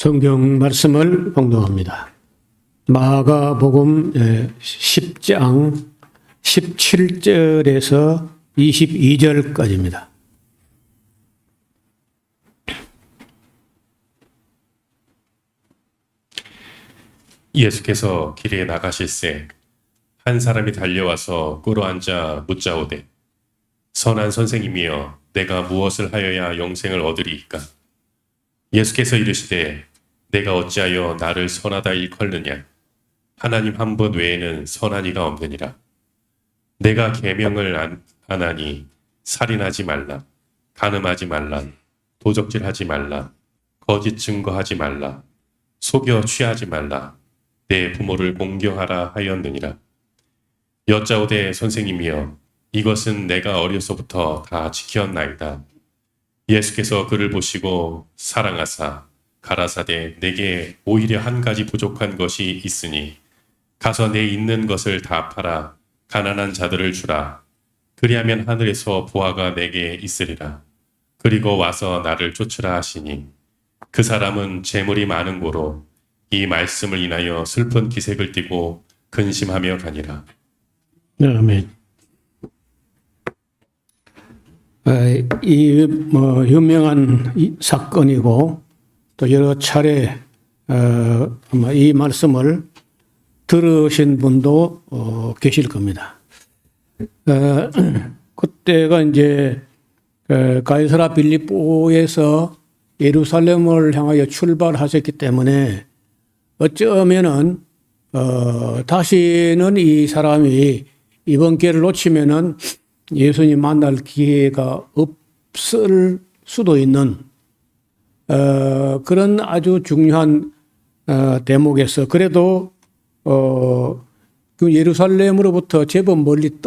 성경 말씀을 봉독합니다. 마가복음 10장 17절에서 22절까지입니다. 예수께서 길에 나가실새 한 사람이 달려와서 꿇어앉아 묻자오되 선한 선생님이여 내가 무엇을 하여야 영생을 얻으리이까? 예수께서 이르시되 내가 어찌하여 나를 선하다 일컫느냐? 하나님 한 분 외에는 선한 이가 없느니라. 내가 계명을 안 하니 살인하지 말라, 간음하지 말라, 도적질하지 말라, 거짓 증거하지 말라, 속여 취하지 말라, 내 부모를 공경하라 하였느니라. 여짜오되 선생님이여 이것은 내가 어려서부터 다 지켰나이다. 예수께서 그를 보시고 사랑하사 가라사대 내게 오히려 한 가지 부족한 것이 있으니 가서 내 있는 것을 다 팔아 가난한 자들을 주라. 그리하면 하늘에서 보화가 내게 있으리라. 그리고 와서 나를 쫓으라 하시니 그 사람은 재물이 많은 고로 이 말씀을 인하여 슬픈 기색을 띠고 근심하며 가니라. 아멘. 이 유명한 사건이고 또 여러 차례 아마 이 말씀을 들으신 분도 계실 겁니다. 그때가 이제 가이사라 빌립보에서 예루살렘을 향하여 출발하셨기 때문에 어쩌면은 다시는 이 사람이 이번 기회를 놓치면은 예수님 만날 기회가 없을 수도 있는 그런 아주 중요한 대목에서 그래도 그 예루살렘으로부터 제법 멀리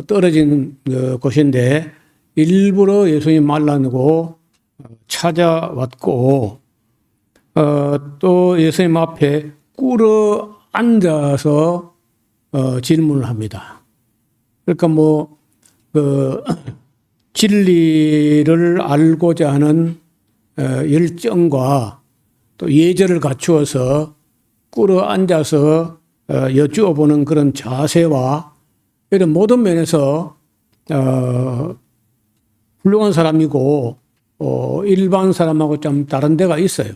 떨어진 곳인데 일부러 예수님 만나고 찾아왔고 또 예수님 앞에 꿇어 앉아서 질문을 합니다. 그러니까 진리를 알고자 하는 열정과 또 예절을 갖추어서 꿇어 앉아서 여쭈어 보는 그런 자세와 이런 모든 면에서 훌륭한 사람이고 일반 사람하고 좀 다른 데가 있어요.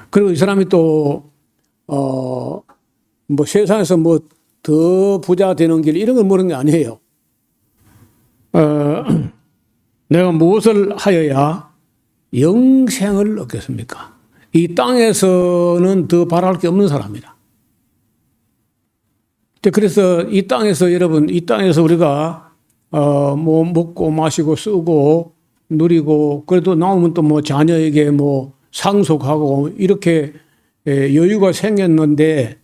그리고 이 사람이 또 세상에서 더 부자 되는 길 이런 걸 모르는 게 아니에요. 내가 무엇을 하여야 영생을 얻겠습니까? 이 땅에서는 더 바랄 게 없는 사람이다. 그래서 이 땅에서 여러분, 이 땅에서 우리가 먹고 마시고 쓰고 누리고 그래도 나오면 또 자녀에게 상속하고 이렇게 여유가 생겼는데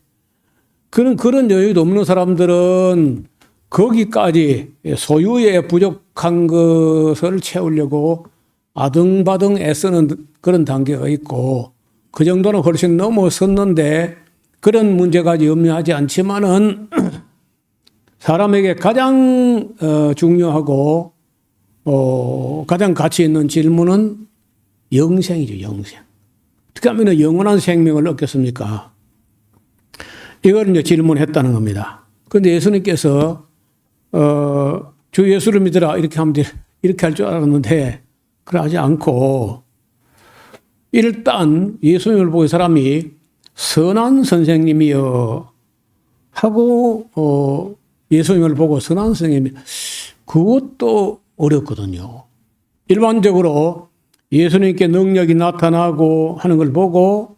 그런 여유도 없는 사람들은 거기까지 소유에 부족한 것을 채우려고 아등바등 애쓰는 그런 단계가 있고 그 정도는 훨씬 넘어섰는데 그런 문제까지 염려하지 않지만은 사람에게 가장 중요하고 가장 가치 있는 질문은 영생이죠, 영생. 어떻게 하면 영원한 생명을 얻겠습니까? 이걸 이제 질문했다는 겁니다. 그런데 예수님께서 주 예수를 믿으라 이렇게 하면 이렇게 할 줄 알았는데 그러지 않고 일단 예수님을 보고 이 사람이 선한 선생님이여 하고 예수님을 보고 선한 선생님이 그것도 어렵거든요. 일반적으로 예수님께 능력이 나타나고 하는 걸 보고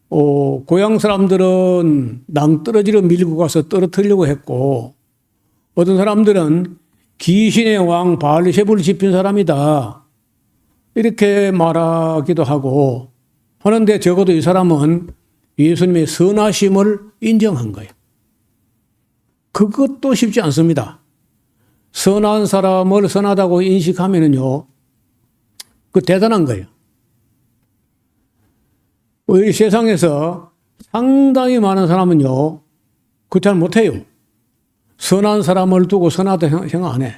고향 사람들은 낭떠러지로 밀고 가서 떨어뜨리려고 했고 어떤 사람들은 귀신의 왕 바알세불을 집힌 사람이다 이렇게 말하기도 하고 하는데 적어도 이 사람은 예수님의 선하심을 인정한 거예요. 그것도 쉽지 않습니다. 선한 사람을 선하다고 인식하면은요, 그 대단한 거예요. 이 세상에서 상당히 많은 사람은요, 그 잘 못해요. 선한 사람을 두고 선하다 생각 안 해.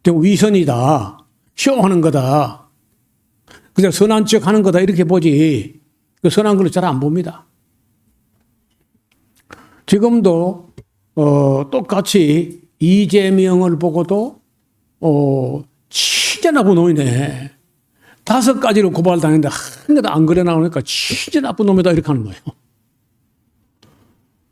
좀 위선이다. 쇼하는 거다. 그냥 선한 척 하는 거다 이렇게 보지 그 선한 걸 잘 안 봅니다. 지금도 똑같이 이재명을 보고도 진짜 나쁜 놈이네. 5가지로 고발당했는데 한 개도 안 그래 나오니까 진짜 나쁜 놈이다 이렇게 하는 거예요.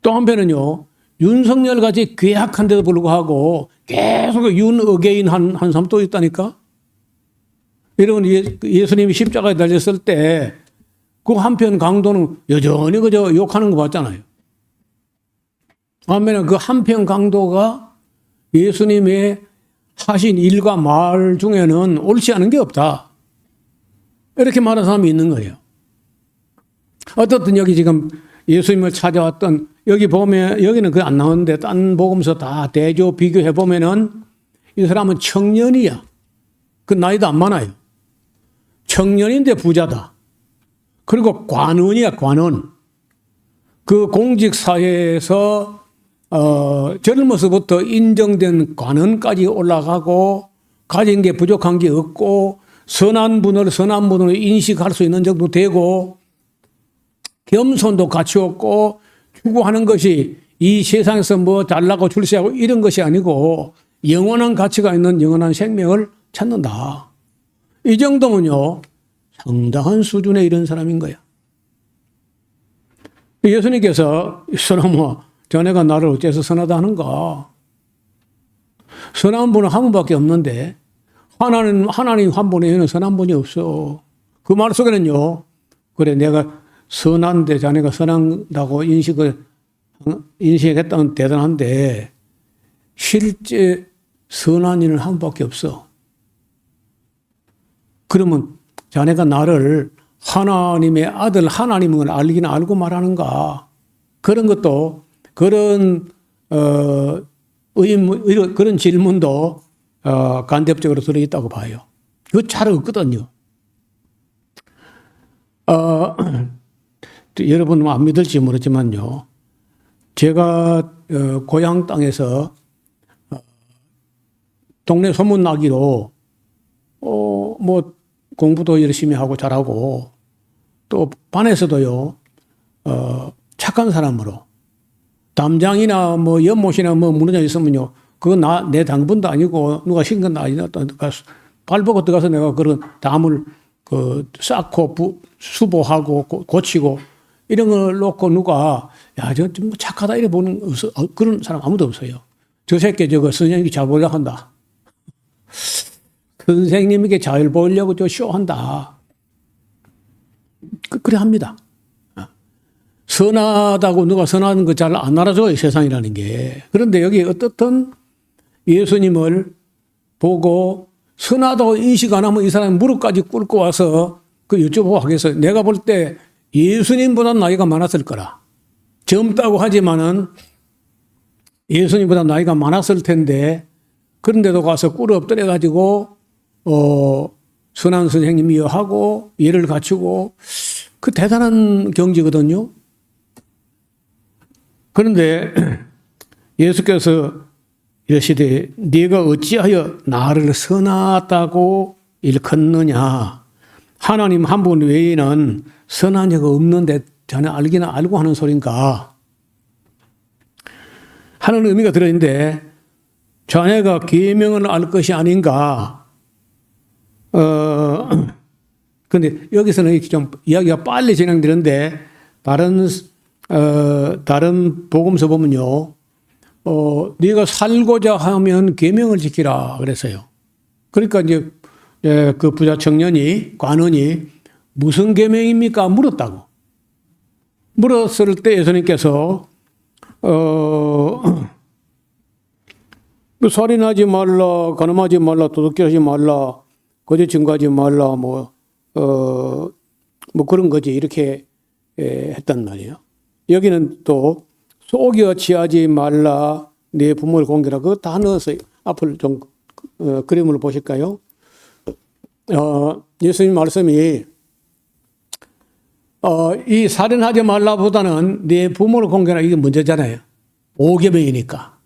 또 한편은요. 윤석열 같이 괴악한데도 불구하고 계속 윤어게인 한 사람 또 있다니까. 여러분 예수님이 십자가에 달렸을 때 그 한편 강도는 여전히 그저 욕하는 거 봤잖아요. 반면에 그 한편 강도가 예수님의 하신 일과 말 중에는 옳지 않은 게 없다. 이렇게 말하는 사람이 있는 거예요. 어떻든 여기 지금 예수님을 찾아왔던 여기 보면 여기는 그 안 나오는데 딴 복음서 다 대조 비교해 보면은 이 사람은 청년이야. 그 나이도 안 많아요. 청년인데 부자다. 그리고 관원이야, 관원. 그 공직 사회에서 젊어서부터 인정된 관원까지 올라가고 가진 게 부족한 게 없고 선한 분으로 인식할 수 있는 정도 되고 겸손도 갖추었고 추구하는 것이 이 세상에서 뭐 잘나고 출세하고 이런 것이 아니고 영원한 가치가 있는 영원한 생명을 찾는다. 이 정도면요 상당한 수준의 이런 사람인 거야. 예수님께서 이 사람아 자네가 나를 어째서 선하다 하는가. 선한 분은 한 분밖에 없는데 하나님 한 분에는 선한 분이 없어. 그 말 속에는요 그래 내가 선한데 자네가 선한다고 인식했다는 대단한데 실제 선한 이는 한 분밖에 없어. 그러면 자네가 나를 하나님의 아들 하나님을 알긴 알고 말하는가. 그런 것도 그런 그런 질문도 간접적으로 들어있다고 봐요. 그거 잘 없거든요. 여러분 안 믿을지 모르지만요. 제가 고향 땅에서 동네 소문나기로 뭐 공부도 열심히 하고 잘하고 또 반에서도요 착한 사람으로 담장이나 뭐 연못이나 뭐 무너져 있으면요 그건 내 당분도 아니고 누가 신 건 아니다. 발보고 들어가서 내가 그런 담을 쌓고 수보하고 고치고 이런 걸 놓고 누가 야 저 좀 착하다 이래 보는 그런 사람 아무도 없어요. 저 새끼 저거 선생님이 잘 보려고 한다. 선생님에게 잘 보이려고 저 쇼한다. 그래 합니다. 선하다고 누가 선하는 거 잘 안 알아줘요, 세상이라는 게. 그런데 여기 어떻든 예수님을 보고 선하다고 인식 안 하면 이 사람이 무릎까지 꿇고 와서 그 여쭤보고 하겠어요. 내가 볼 때 예수님보다 나이가 많았을 거라. 젊다고 하지만은 예수님보다 나이가 많았을 텐데 그런데도 가서 꿇어 엎드려가지고 선한 선생님이여 하고 예를 갖추고 그 대단한 경지거든요. 그런데 예수께서 이러시되 네가 어찌하여 나를 선하다고 일컫느냐. 하나님 한 분 외에는 선한 자가 없는데 자네 알기는 알고 하는 소린가 하는 의미가 들어있는데 자네가 계명을 알 것이 아닌가. 근데 여기서는 이렇게 좀 이야기가 빨리 진행되는데 다른 복음서 보면요. 네가 살고자 하면 계명을 지키라 그랬어요. 그러니까 이제 그 부자 청년이 관원이 무슨 계명입니까? 물었다고. 물었을 때 예수님께서 살인하지 말라, 간음하지 말라, 도둑질하지 말라, 거짓 증거하지 말라, 뭐 그런 거지 이렇게 했단 말이에요. 여기는 또 속여 취하지 말라, 내 부모를 공개라. 그거 다 넣어서 앞을 좀 그림을 보실까요? 예수님 말씀이 이 살인하지 말라보다는 내 부모를 공개라 이게 문제잖아요. 5계명이니까.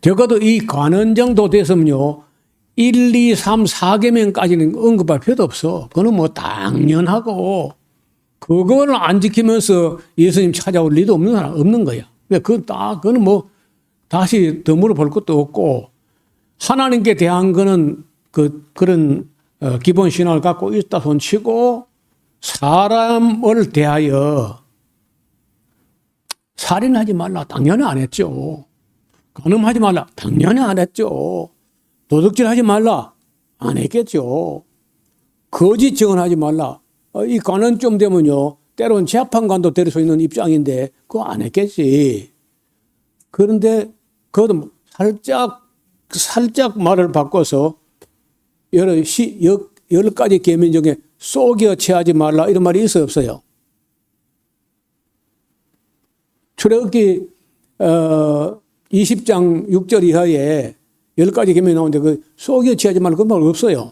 적어도 이 관원 정도 됐으면요, 1, 2, 3, 4계명까지는 언급할 필요도 없어. 그거는 뭐 당연하고 그거를 안 지키면서 예수님 찾아올 리도 없는 사람 없는 거야. 그거는 뭐 다시 더 물어볼 것도 없고 하나님께 대한 거는 그런 기본 신앙을 갖고 있다 손치고 사람을 대하여 살인하지 말라 당연히 안 했죠. 간음하지 말라 당연히 안 했죠. 도둑질하지 말라 안 했겠죠. 거짓 증언하지 말라. 이 관원쯤 되면요 때로는 재판관도 될 수 있는 입장인데 그거 안 했겠지. 그런데 그것도 살짝 말을 바꿔서 여러 가지 계명 중에 속여 취하지 말라 이런 말이 있어요 없어요? 출애굽기 20장 6절 이하에 10가지 계명이 나오는데 그 속여 취하지 말라 그 말 없어요.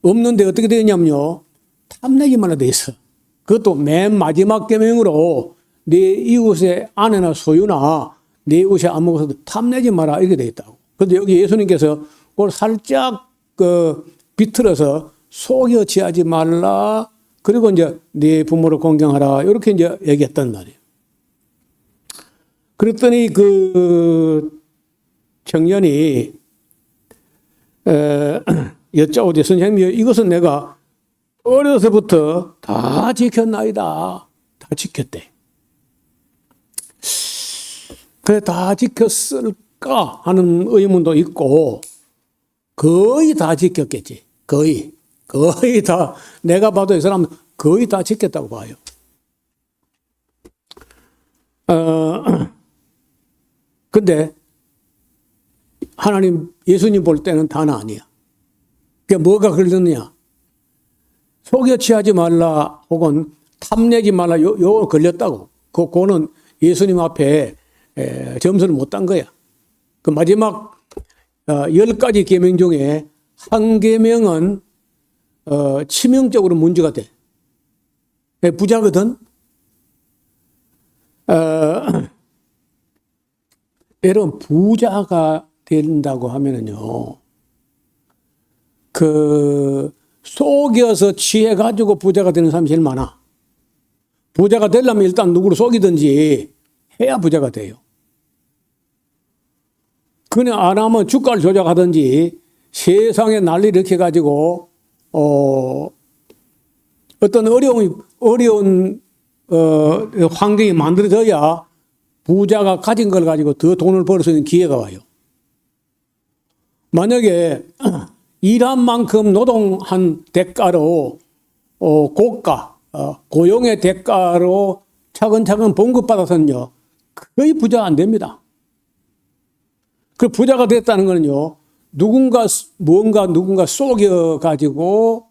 없는데 어떻게 되냐면요 탐내지 말라 돼 있어. 그것도 맨 마지막 계명으로 네 이웃의 아내나 소유나 네 이웃의 아무것도 탐내지 마라 이렇게 돼 있다고. 그런데 여기 예수님께서 그걸 살짝 비틀어서 속여 취하지 말라. 그리고 이제 네 부모를 공경하라. 이렇게 이제 얘기했단 말이에요. 그랬더니 그 청년이 여짜오되 선생님 이것은 내가 어려서부터 다 지켰나이다. 다 지켰대. 그래 다 지켰을까 하는 의문도 있고 거의 다 지켰겠지. 거의 다 내가 봐도 이 사람은 거의 다 지켰다고 봐요. 근데 하나님 예수님 볼 때는 다는 아니야. 그게 뭐가 걸렸느냐? 속여 취하지 말라 혹은 탐내지 말라 요 걸렸다고. 그거는 예수님 앞에 점수를 못 딴 거야. 그 마지막 10가지 계명 중에 한 계명은 치명적으로 문제가 돼. 부자거든. 여러분 부자가 된다고 하면은요, 그 속여서 취해가지고 부자가 되는 사람이 제일 많아. 부자가 되려면 일단 누구를 속이든지 해야 부자가 돼요. 그냥 안 하면 주가를 조작하든지 세상에 난리를 일으켜가지고 어떤 어려운 환경이 만들어져야 부자가 가진 걸 가지고 더 돈을 벌 수 있는 기회가 와요. 만약에 일한 만큼 노동한 대가로 고가, 고용의 대가로 차근차근 봉급받아서는요 거의 부자 안 됩니다. 그 부자가 됐다는 거는요 누군가 속여가지고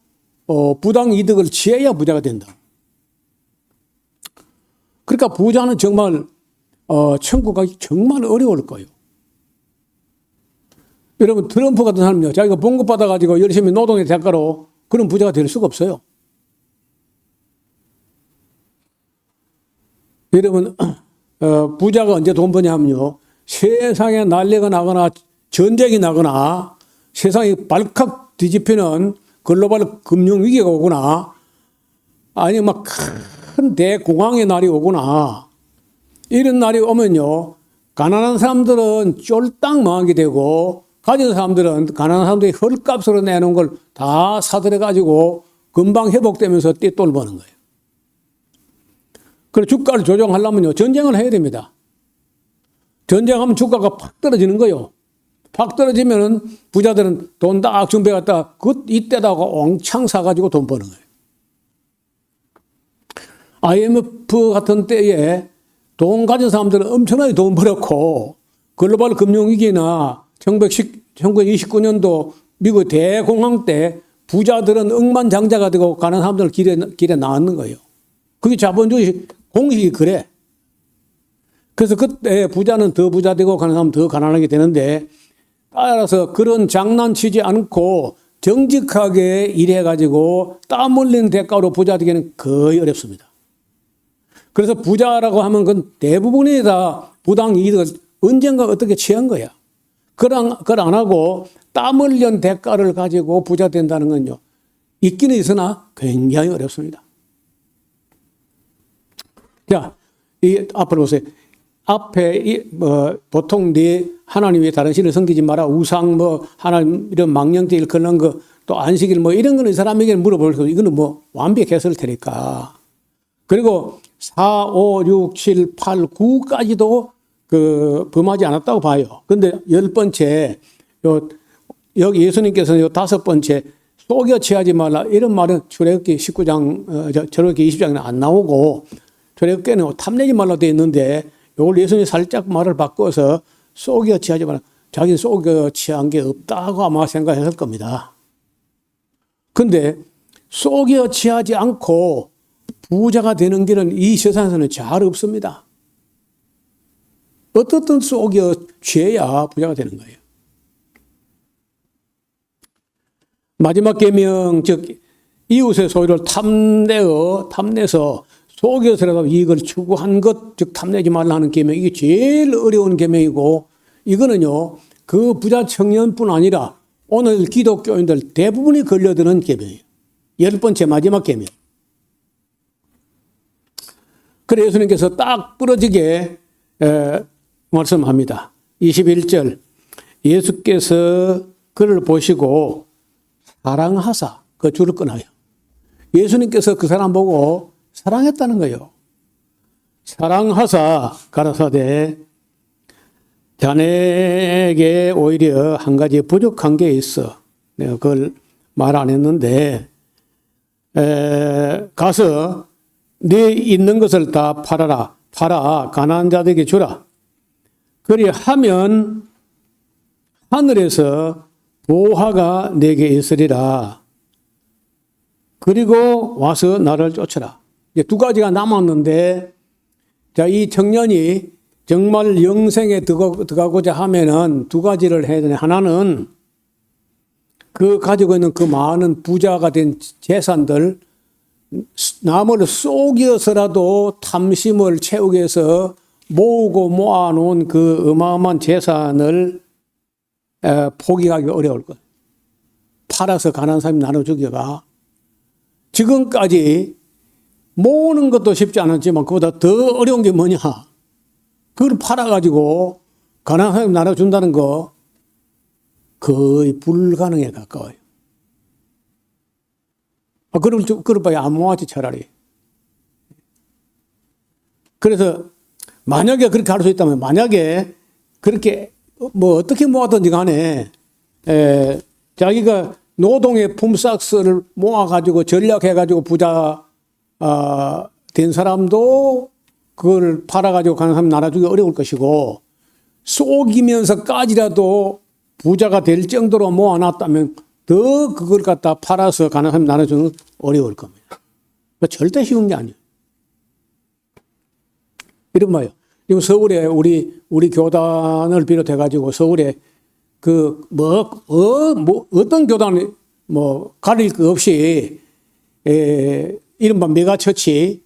부당 이득을 취해야 부자가 된다. 그러니까 부자는 정말 천국 가기 정말 어려울 거예요. 여러분 트럼프 같은 사람은요 자기가 봉급 받아가지고 열심히 노동의 대가로 그런 부자가 될 수가 없어요. 여러분 부자가 언제 돈 버냐 하면요 세상에 난리가 나거나 전쟁이 나거나 세상이 발칵 뒤집히는 글로벌 금융위기가 오거나 아니면 막 큰 대공황의 날이 오거나 이런 날이 오면요 가난한 사람들은 쫄딱 망하게 되고 가진 사람들은 가난한 사람들이 헐값으로 내놓은 걸 다 사들여가지고 금방 회복되면서 떼돈을 버는 거예요. 그래서 주가를 조정하려면요 전쟁을 해야 됩니다. 전쟁하면 주가가 팍 떨어지는 거예요. 팍 떨어지면은 부자들은 돈 딱 준비해갔다 이때다가 엉창 사가지고 돈 버는 거예요. IMF 같은 때에 돈 가진 사람들은 엄청나게 돈 벌었고 글로벌 금융위기나 1929년도 미국 대공황 때 부자들은 억만장자가 되고 가난한 사람들은 길에 나왔는 거예요. 그게 자본주의 공식이 그래. 그래서 그때 부자는 더 부자 되고 가난한 사람은 더 가난하게 되는데 따라서 그런 장난치지 않고 정직하게 일해가지고 땀 흘린 대가로 부자 되기는 거의 어렵습니다. 그래서 부자라고 하면 그건 대부분이 다 부당 이득을 언젠가 어떻게 취한 거야. 그걸 안 하고 땀 흘린 대가를 가지고 부자 된다는 건요. 있기는 있으나 굉장히 어렵습니다. 자, 이 앞으로 보세요. 앞에 보통 하나님이 다른 신을 섬기지 마라. 우상 하나님 이런 망령되 일컫는 거 또 안식일 이런 거는 이 사람에게 물어볼 거 이거는 완벽했을 테니까. 그리고 4, 5, 6, 7, 8, 9까지도 범하지 않았다고 봐요. 근데 10번째 여기 예수님께서는 요 5번째 속여 취하지 말라 이런 말은 출애굽기 19장 출애굽기 20장에는 안 나오고 출애굽기에는 탐내지 말라 되어 있는데 이걸 예수님이 살짝 말을 바꿔서 속여 취하지 말라. 자기는 속여 취한 게 없다고 아마 생각했을 겁니다. 근데 속여 취하지 않고 부자가 되는 길은 이 세상에서는 잘 없습니다. 어떻든 속여 취해야 부자가 되는 거예요. 마지막 계명 즉 이웃의 소유를 탐내서 속여서라도 이익을 추구한 것 즉 탐내지 말라 하는 계명 이게 제일 어려운 계명이고 이거는요 그 부자 청년뿐 아니라 오늘 기독교인들 대부분이 걸려드는 계명이에요. 10번째 마지막 계명. 그래 예수님께서 딱 부러지게 말씀합니다. 21절 예수께서 그를 보시고 사랑하사 그 줄을 끊어요. 예수님께서 그 사람 보고 사랑했다는 거예요. 사랑하사 가라사대 자네에게 오히려 한 가지 부족한 게 있어. 내가 그걸 말 안 했는데 가서 네 있는 것을 다 팔아 가난한 자들에게 주라. 그리하면 하늘에서 보화가 내게 있으리라. 그리고 와서 나를 쫓아라. 이제 두 가지가 남았는데 자, 이 청년이 정말 영생에 들어가고자 하면은 두 가지를 해야 되네. 하나는 그 가지고 있는 그 많은 부자가 된 재산들 남을 속여서라도 탐심을 채우기 위해서 모으고 모아놓은 그 어마어마한 재산을 포기하기 어려울 것. 팔아서 가난한 사람이 나눠주기가 지금까지 모으는 것도 쉽지 않았지만 그보다 더 어려운 게 뭐냐. 그걸 팔아가지고 가난한 사람이 나눠준다는 거 거의 불가능에 가까워요. 그럴 바에 안 모았지 차라리. 그래서 만약에 그렇게 할 수 있다면 만약에 그렇게 어떻게 모았든지 간에 자기가 노동의 품삯을 모아가지고 전략해가지고 부자 된 사람도 그걸 팔아가지고 가는 사람 나눠주기 어려울 것이고 속이면서까지라도 부자가 될 정도로 모아놨다면 더 그걸 갖다 팔아서 가는 사람 나눠주는 어려울 겁니다. 절대 쉬운 게 아니에요. 이런 말이에요. 지금 서울에 우리 교단을 비롯해가지고 서울에 어떤 교단이 가릴 것 없이 이른바 메가처치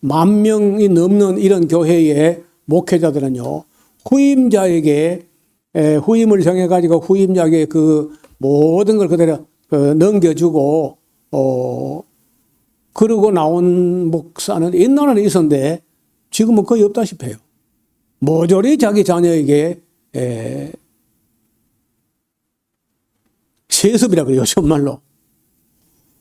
10,000명이 넘는 이런 교회의 목회자들은요 후임자에게 후임을 정해가지고 후임자에게 그 모든 걸 그대로 넘겨주고 그러고 나온 목사는 옛날에는 있었는데 지금은 거의 없다시피 해요. 모조리 자기 자녀에게 세습이라 그래요. 요즘 말로.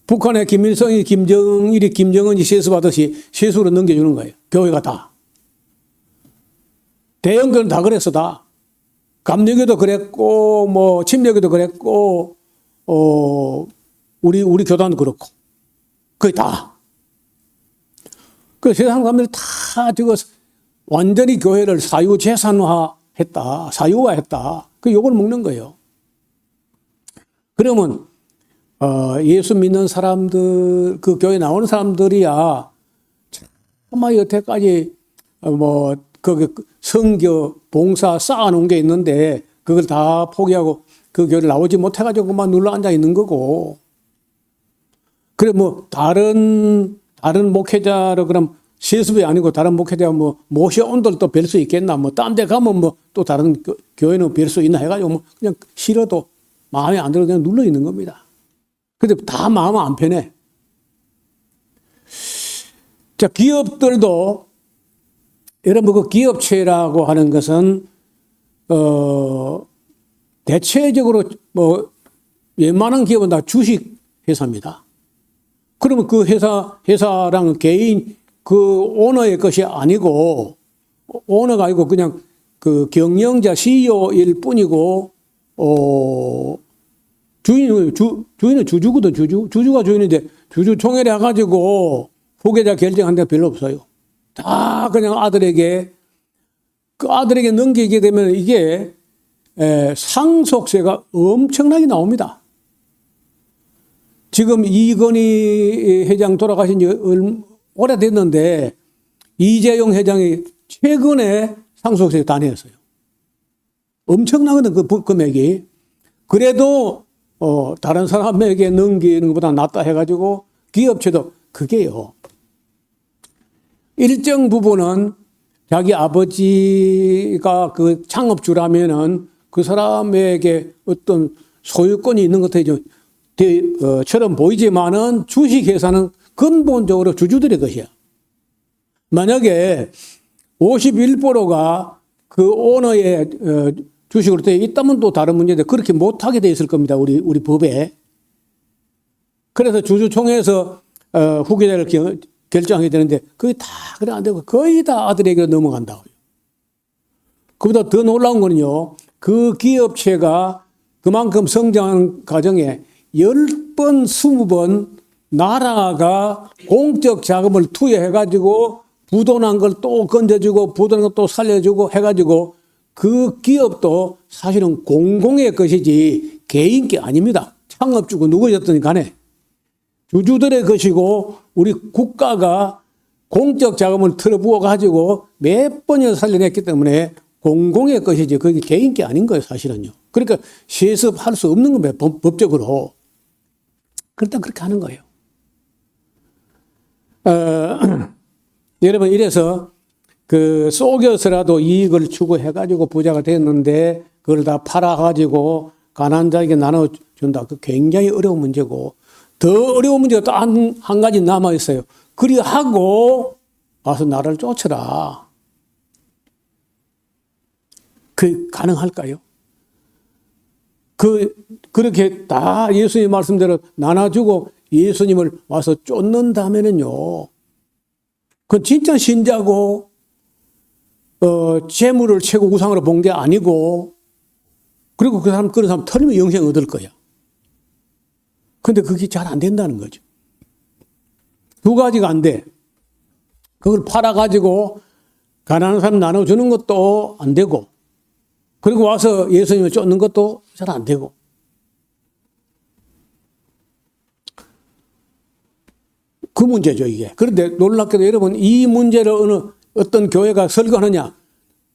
북한의 김일성이 김정일이 김정은이 세습하듯이 세수로 넘겨주는 거예요. 교회가 다. 대형교는 다 그랬어 다. 감리교도 그랬고 침례교도 그랬고 우리 교단도 그렇고 거의 다. 그 세상 사람들이 다 저거 완전히 교회를 사유재산화했다. 사유화했다. 그 욕을 먹는 거예요. 그러면 예수 믿는 사람들 그 교회 나오는 사람들이야 아마 여태까지 그 성교 봉사 쌓아놓은 게 있는데 그걸 다 포기하고 그 교회를 나오지 못해가지고 그만 눌러 앉아 있는 거고 그래 다른 목회자로 그럼 세습이 아니고 다른 목회자 뭐 모셔온들 또 뵐 수 있겠나 뭐 딴 데 가면 뭐 또 다른 교회는 뵐 수 있나 해가지고 뭐 그냥 싫어도 마음에 안 들어 그냥 눌러 있는 겁니다. 근데 다 마음 안 편해. 자, 기업들도 여러분 그 기업체라고 하는 것은 대체적으로 뭐 웬만한 기업은 다 주식 회사입니다. 그러면 그 회사랑 개인 그 오너의 것이 아니고 오너가 아니고 그냥 그 경영자 CEO일 뿐이고 주인은 주주거든. 주주가 주인인데 주주 총회를 해가지고 후계자 결정한 데가 별로 없어요. 다 그냥 아들에게 넘기게 되면 이게 상속세가 엄청나게 나옵니다. 지금 이건희 회장 돌아가신 지 오래됐는데 이재용 회장이 최근에 상속세 다 냈어요. 엄청나거든 그 금액이. 그래도 다른 사람에게 넘기는 것보다 낫다 해가지고 기업체도 그게요. 일정 부분은 자기 아버지가 그 창업주라면은 그 사람에게 어떤 소유권이 있는 것처럼 보이지만은 주식회사는 근본적으로 주주들의 것이야. 만약에 51%가 그 오너의 주식으로 되어 있다면 또 다른 문제인데 그렇게 못하게 되어 있을 겁니다. 우리 법에. 그래서 주주총회에서 후계자를 결정하게 되는데 그게 다 그래 안 되고 거의 다 아들에게 넘어간다고요. 그보다 더 놀라운 거는요. 그 기업체가 그만큼 성장하는 과정에 10번, 20번 나라가 공적 자금을 투여해가지고 부도난 걸 또 건져주고 부도난 걸 또 살려주고 해가지고 그 기업도 사실은 공공의 것이지 개인 게 아닙니다. 창업주고 누구였든 간에. 주주들의 것이고 우리 국가가 공적 자금을 틀어부어 가지고 몇 번이나 살려냈기 때문에 공공의 것이지 그게 개인 게 아닌 거예요, 사실은요. 그러니까 세습할 수 없는 겁니다, 법적으로. 그렇다 그렇게 하는 거예요. 여러분 이래서 그 속여서라도 이익을 추구해가지고 부자가 됐는데 그걸 다 팔아가지고 가난한 자에게 나눠준다. 그 굉장히 어려운 문제고 더 어려운 문제가 또 한 가지 남아있어요. 그리하고 와서 나를 쫓으라. 그 가능할까요? 그렇게 다 예수님 말씀대로 나눠주고 예수님을 와서 쫓는다면은요. 그건 진짜 신자고 재물을 최고 우상으로 본 게 아니고 그리고 그런 사람 털리면 영생 얻을 거야. 근데 그게 잘 안 된다는 거죠. 두 가지가 안 돼. 그걸 팔아가지고 가난한 사람 나눠주는 것도 안 되고 그리고 와서 예수님을 쫓는 것도 잘 안 되고. 그 문제죠, 이게. 그런데 놀랍게도 여러분, 이 문제를 어떤 교회가 설교하느냐?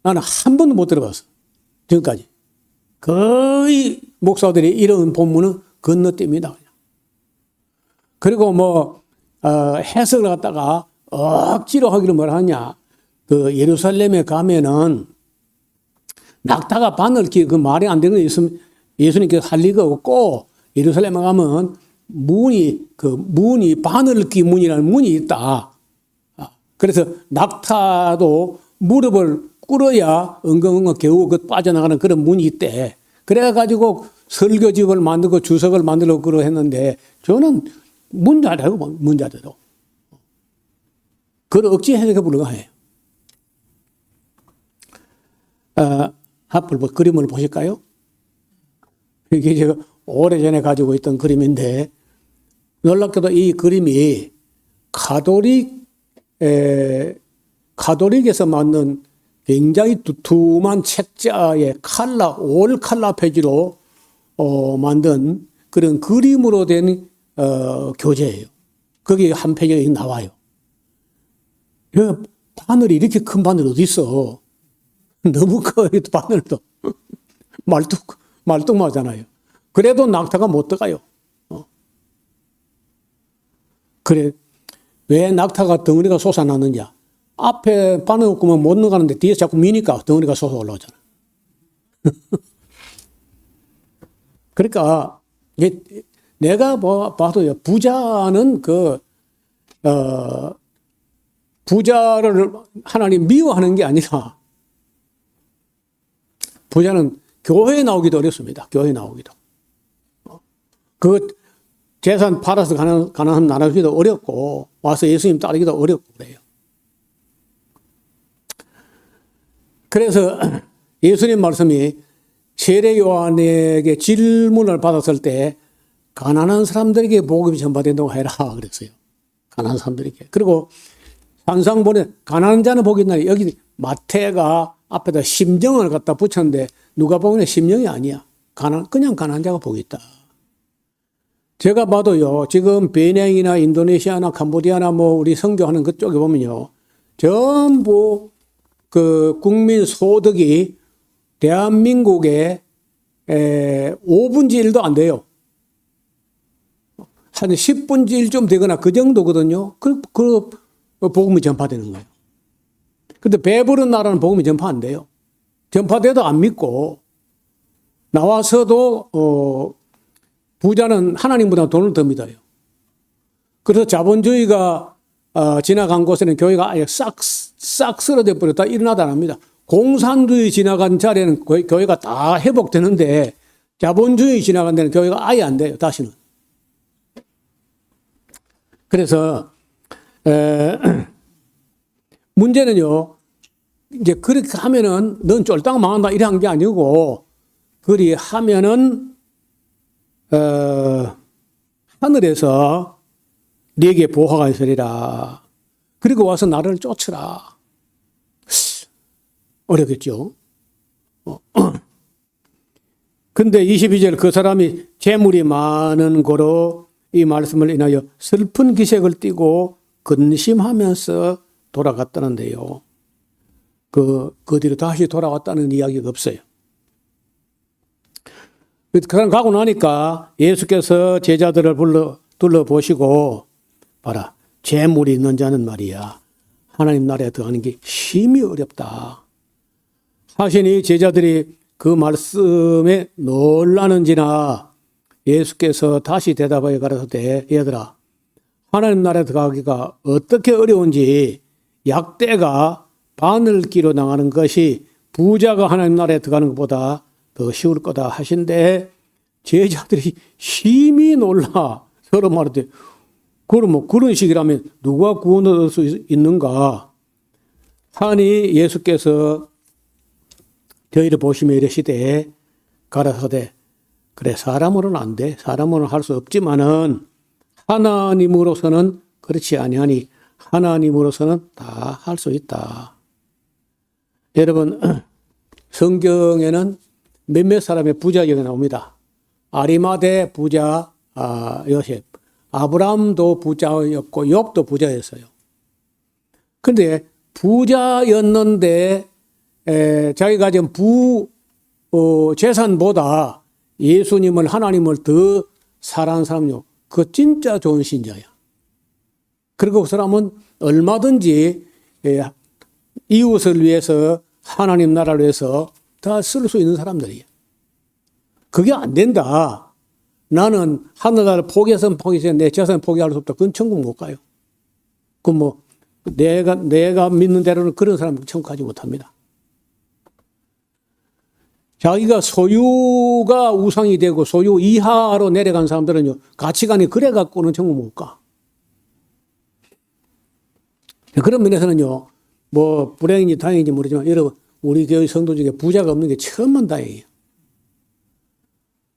나는 한 번도 못 들어봤어. 지금까지. 거의 목사들이 이런 본문은 건너뜁니다. 그냥. 그리고 해석을 갖다가 억지로 하기를 뭐라 하냐. 그 예루살렘에 가면은 낙타가 바늘 끼 그 말이 안 되는 거 예수님께서 할 리가 없고 예루살렘에 가면 문이 바늘 끼 문이라는 문이 있다. 그래서 낙타도 무릎을 꿇어야 엉엉엉 겨우 빠져나가는 그런 문이 있대. 그래가지고 설교집을 만들고 주석을 만들고 그러 했는데 저는 문자라고 문자대로. 그걸 억지 해석해 불가해요. 앞을 그림을 보실까요? 이게 제가 오래전에 가지고 있던 그림인데 놀랍게도 이 그림이 가톨릭에서 만든 굉장히 두툼한 책자의 올 칼라 페이지로 만든 그런 그림으로 된 교재예요. 거기 한 페이지가 나와요. 바늘이 이렇게 큰 바늘 어디 있어? 너무 커요, 바늘도. 말뚝말잖아요. 그래도 낙타가 못 들어가요. 그래, 왜 낙타가 덩어리가 솟아나느냐? 앞에 바늘 없으면 못 나가는데 뒤에 자꾸 미니까 덩어리가 솟아 올라오잖아. 그러니까 내가 봐도요, 부자는 부자를 하나님 미워하는 게 아니라 부자는 교회에 나오기도 어렵습니다. 교회에 나오기도. 그 재산 팔아서 가난함 나누기도 어렵고 와서 예수님 따르기도 어렵고 그래요. 그래서 예수님 말씀이 세례 요한에게 질문을 받았을 때 가난한 사람들에게 복음이 전파된다고 해라 그랬어요. 가난한 사람들에게. 그리고 산상 보내 가난한 자는 복이 있나니 여기 마태가 앞에다 심정을 갖다 붙였는데 누가 보면 심정이 아니야. 그냥 가난한 자가 복이 있다. 제가 봐도요, 지금 베냉이나 인도네시아나 캄보디아나 우리 선교하는 그쪽에 보면요, 전부 그 국민 소득이 대한민국의 5분의 1도 안 돼요. 한 10분의 1좀 되거나 그 정도거든요. 그 복음이 전파되는 거예요. 근데 배부른 나라는 복음이 전파 안 돼요. 전파돼도 안 믿고, 나와서도, 부자는 하나님보다 돈을 더 믿어요. 그래서 자본주의가 지나간 곳에는 교회가 아예 싹 쓰러져 버렸다 일어나다 합니다. 공산주의 지나간 자리에는 교회가 다 회복되는데 자본주의 지나간 데는 교회가 아예 안 돼요. 다시는. 그래서 문제는요, 이제 그렇게 하면은 넌 쫄딱 망한다 이래 한 게 아니고, 그리 하면은 하늘에서 네게 보화가 있으리라. 그리고 와서 나를 쫓으라. 어렵겠죠. 근데 22절 그 사람이 재물이 많은 고로 이 말씀을 인하여 슬픈 기색을 띠고 근심하면서 돌아갔다는데요. 그 뒤로 다시 돌아왔다는 이야기가 없어요. 그런 가고 나니까 예수께서 제자들을 둘러보시고 봐라, 재물이 있는 자는 말이야 하나님 나라에 들어가는 게 심히 어렵다 하시니 제자들이 그 말씀에 놀라는지나 예수께서 다시 대답하여 가라사대 얘들아, 하나님 나라에 들어가기가 어떻게 어려운지 약대가 바늘기로 나가는 것이 부자가 하나님 나라에 들어가는 것보다 더 쉬울 거다 하신데 제자들이 심히 놀라 서로 말하되 그럼 그런 식이라면 누가 구원을 얻을 수 있는가 하니 예수께서 저희를 보시며 이르시되 가라사대 그래 사람으로는 안 돼. 사람으로는 할 수 없지만은 하나님으로서는 그렇지 아니하니 하나님으로서는 다 할 수 있다. 여러분 성경에는 몇몇 사람의 부자 얘기가 나옵니다. 아리마대 부자 요셉, 아브라함도 부자였고 욥도 부자였어요. 그런데 부자였는데 자기가 가진 재산보다 예수님을 하나님을 더 사랑하는 사람요. 그 진짜 좋은 신자야. 그리고 그 사람은 얼마든지 이웃을 위해서 하나님 나라를 위해서 다 쓸 수 있는 사람들이에요. 그게 안 된다. 나는 하늘나라를 포기해서 내 재산 포기할 수 없다. 그건 천국 못 가요. 내가 믿는 대로는 그런 사람은 천국 가지 못합니다. 자기가 소유가 우상이 되고 소유 이하로 내려간 사람들은요, 가치관이 그래 갖고는 천국 못 가. 그런 면에서는요, 불행인지 다행인지 모르지만 여러분, 우리 교회 성도 중에 부자가 없는 게 천만다행이에요.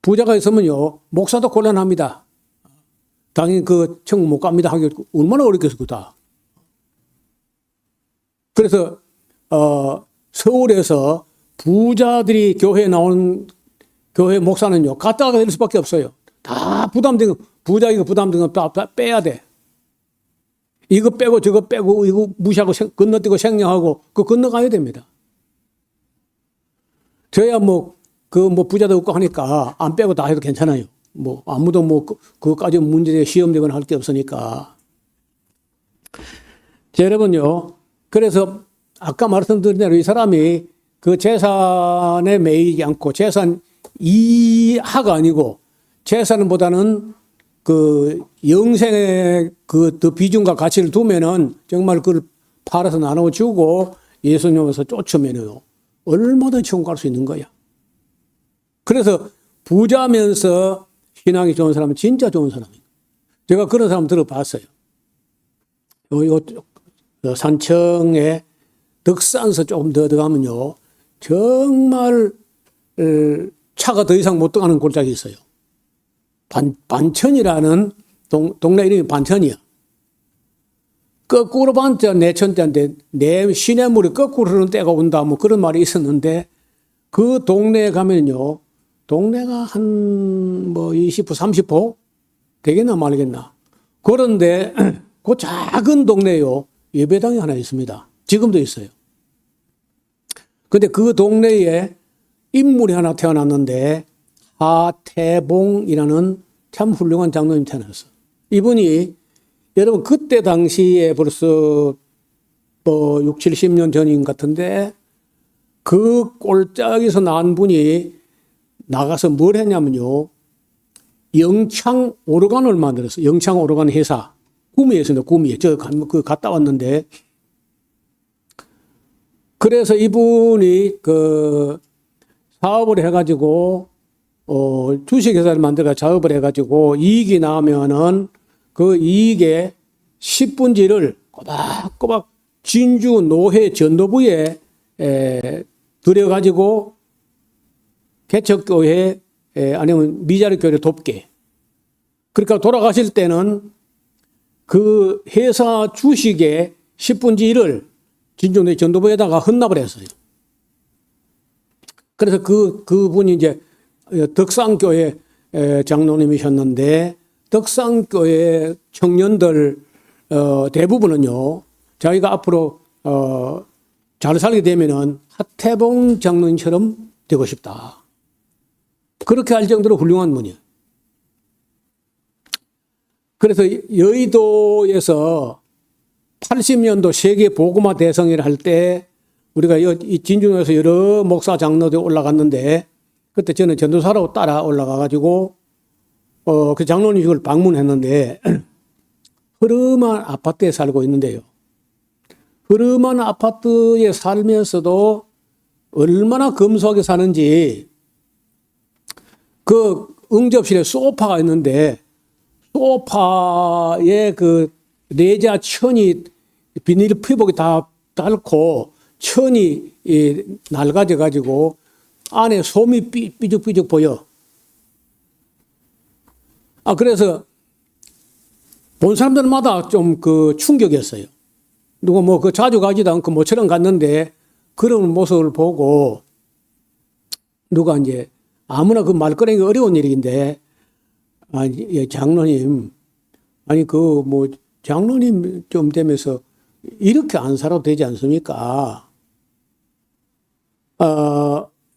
부자가 있으면요, 목사도 곤란합니다. 당연히 천국 못 갑니다 하기 얼마나 어렵겠어, 그다. 그래서 서울에서 부자들이 교회에 나오는 교회 목사는요, 갔다가 될 수밖에 없어요. 다 부담된 거, 부자이고 부담된 거 다 빼야 돼. 이거 빼고 저거 빼고 이거 무시하고 건너뛰고 생략하고 건너가야 됩니다. 저야 부자도 없고 하니까 안 빼고 다 해도 괜찮아요. 아무도 그거까지 문제에 시험되거나 할 게 없으니까. 자, 여러분요. 그래서 아까 말씀드린 대로 이 사람이 그 재산에 매이지 않고 재산 이하가 아니고 재산보다는 그 영생의 그 더 비중과 가치를 두면은 정말 그걸 팔아서 나눠주고 예수님에서 쫓으면요. 얼마든지 천국 갈 수 있는 거야. 그래서 부자면서 신앙이 좋은 사람은 진짜 좋은 사람이에요. 제가 그런 사람 들어봤어요. 요 산청에 덕산서 조금 더 들어가면요. 정말 차가 더 이상 못 들어가는 골짜기 있어요. 반천이라는 동네 이름이 반천이야. 거꾸로 반자 내천자인데 내 시냇물이 거꾸로 흐르는 때가 온다 뭐 그런 말이 있었는데 그 동네에 가면요. 동네가 한 뭐 20호 30호 되겠나 말겠나. 그런데 그 작은 동네요. 예배당이 하나 있습니다. 지금도 있어요. 근데 그 동네에 인물이 하나 태어났는데 하태봉이라는 참 훌륭한 장로님 태어났어. 이분이 여러분 그때 당시에 벌써 뭐 6, 70년 전인 것 같은데 그 꼴짝에서 난 분이 나가서 뭘 했냐면요. 영창 오르간을 만들었어요. 영창 오르간 회사. 구미에서는 구미에. 저 그 갔다 왔는데 그래서 이분이 그 사업을 해가지고 주식회사를 만들어 작업을 해가지고 이익이 나면은 그 이익의 10분지를 꼬박꼬박 진주 노회 전도부에 들여가지고 개척교회 아니면 미자리 교회를 돕게. 그러니까 돌아가실 때는 그 회사 주식의 10분지 1을 진주노회 전도부에다가 헌납을 했어요. 그래서 그분이 이제 덕산교회 장로님이셨는데 덕산교회 청년들 대부분은요 자기가 앞으로 잘 살게 되면은 하태봉 장로님처럼 되고 싶다. 그렇게 할 정도로 훌륭한 분이에요. 그래서 여의도에서 80년도 세계 복음화 대성회를 할 때 우리가 이 진주에서 여러 목사 장로들이 올라갔는데 그때 저는 전도사로 따라 올라가가지고 그 장로님 집을 방문했는데 흐름한 아파트에 살고 있는데요. 흐름한 아파트에 살면서도 얼마나 검소하게 사는지 그 응접실에 소파가 있는데 소파에 그 내자 천이 비닐 피복이 다 닳고 천이 낡아져 가지고 안에 솜이 삐죽삐죽 보여. 그래서 본 사람들마다 좀 그 충격이었어요. 누가 뭐 그 자주 가지도 않고 모처럼 갔는데 그런 모습을 보고 누가 이제 아무나 그 말 꺼내기 어려운 일인데 장로님 그 뭐 장로님 좀 되면서 이렇게 안 살아도 되지 않습니까?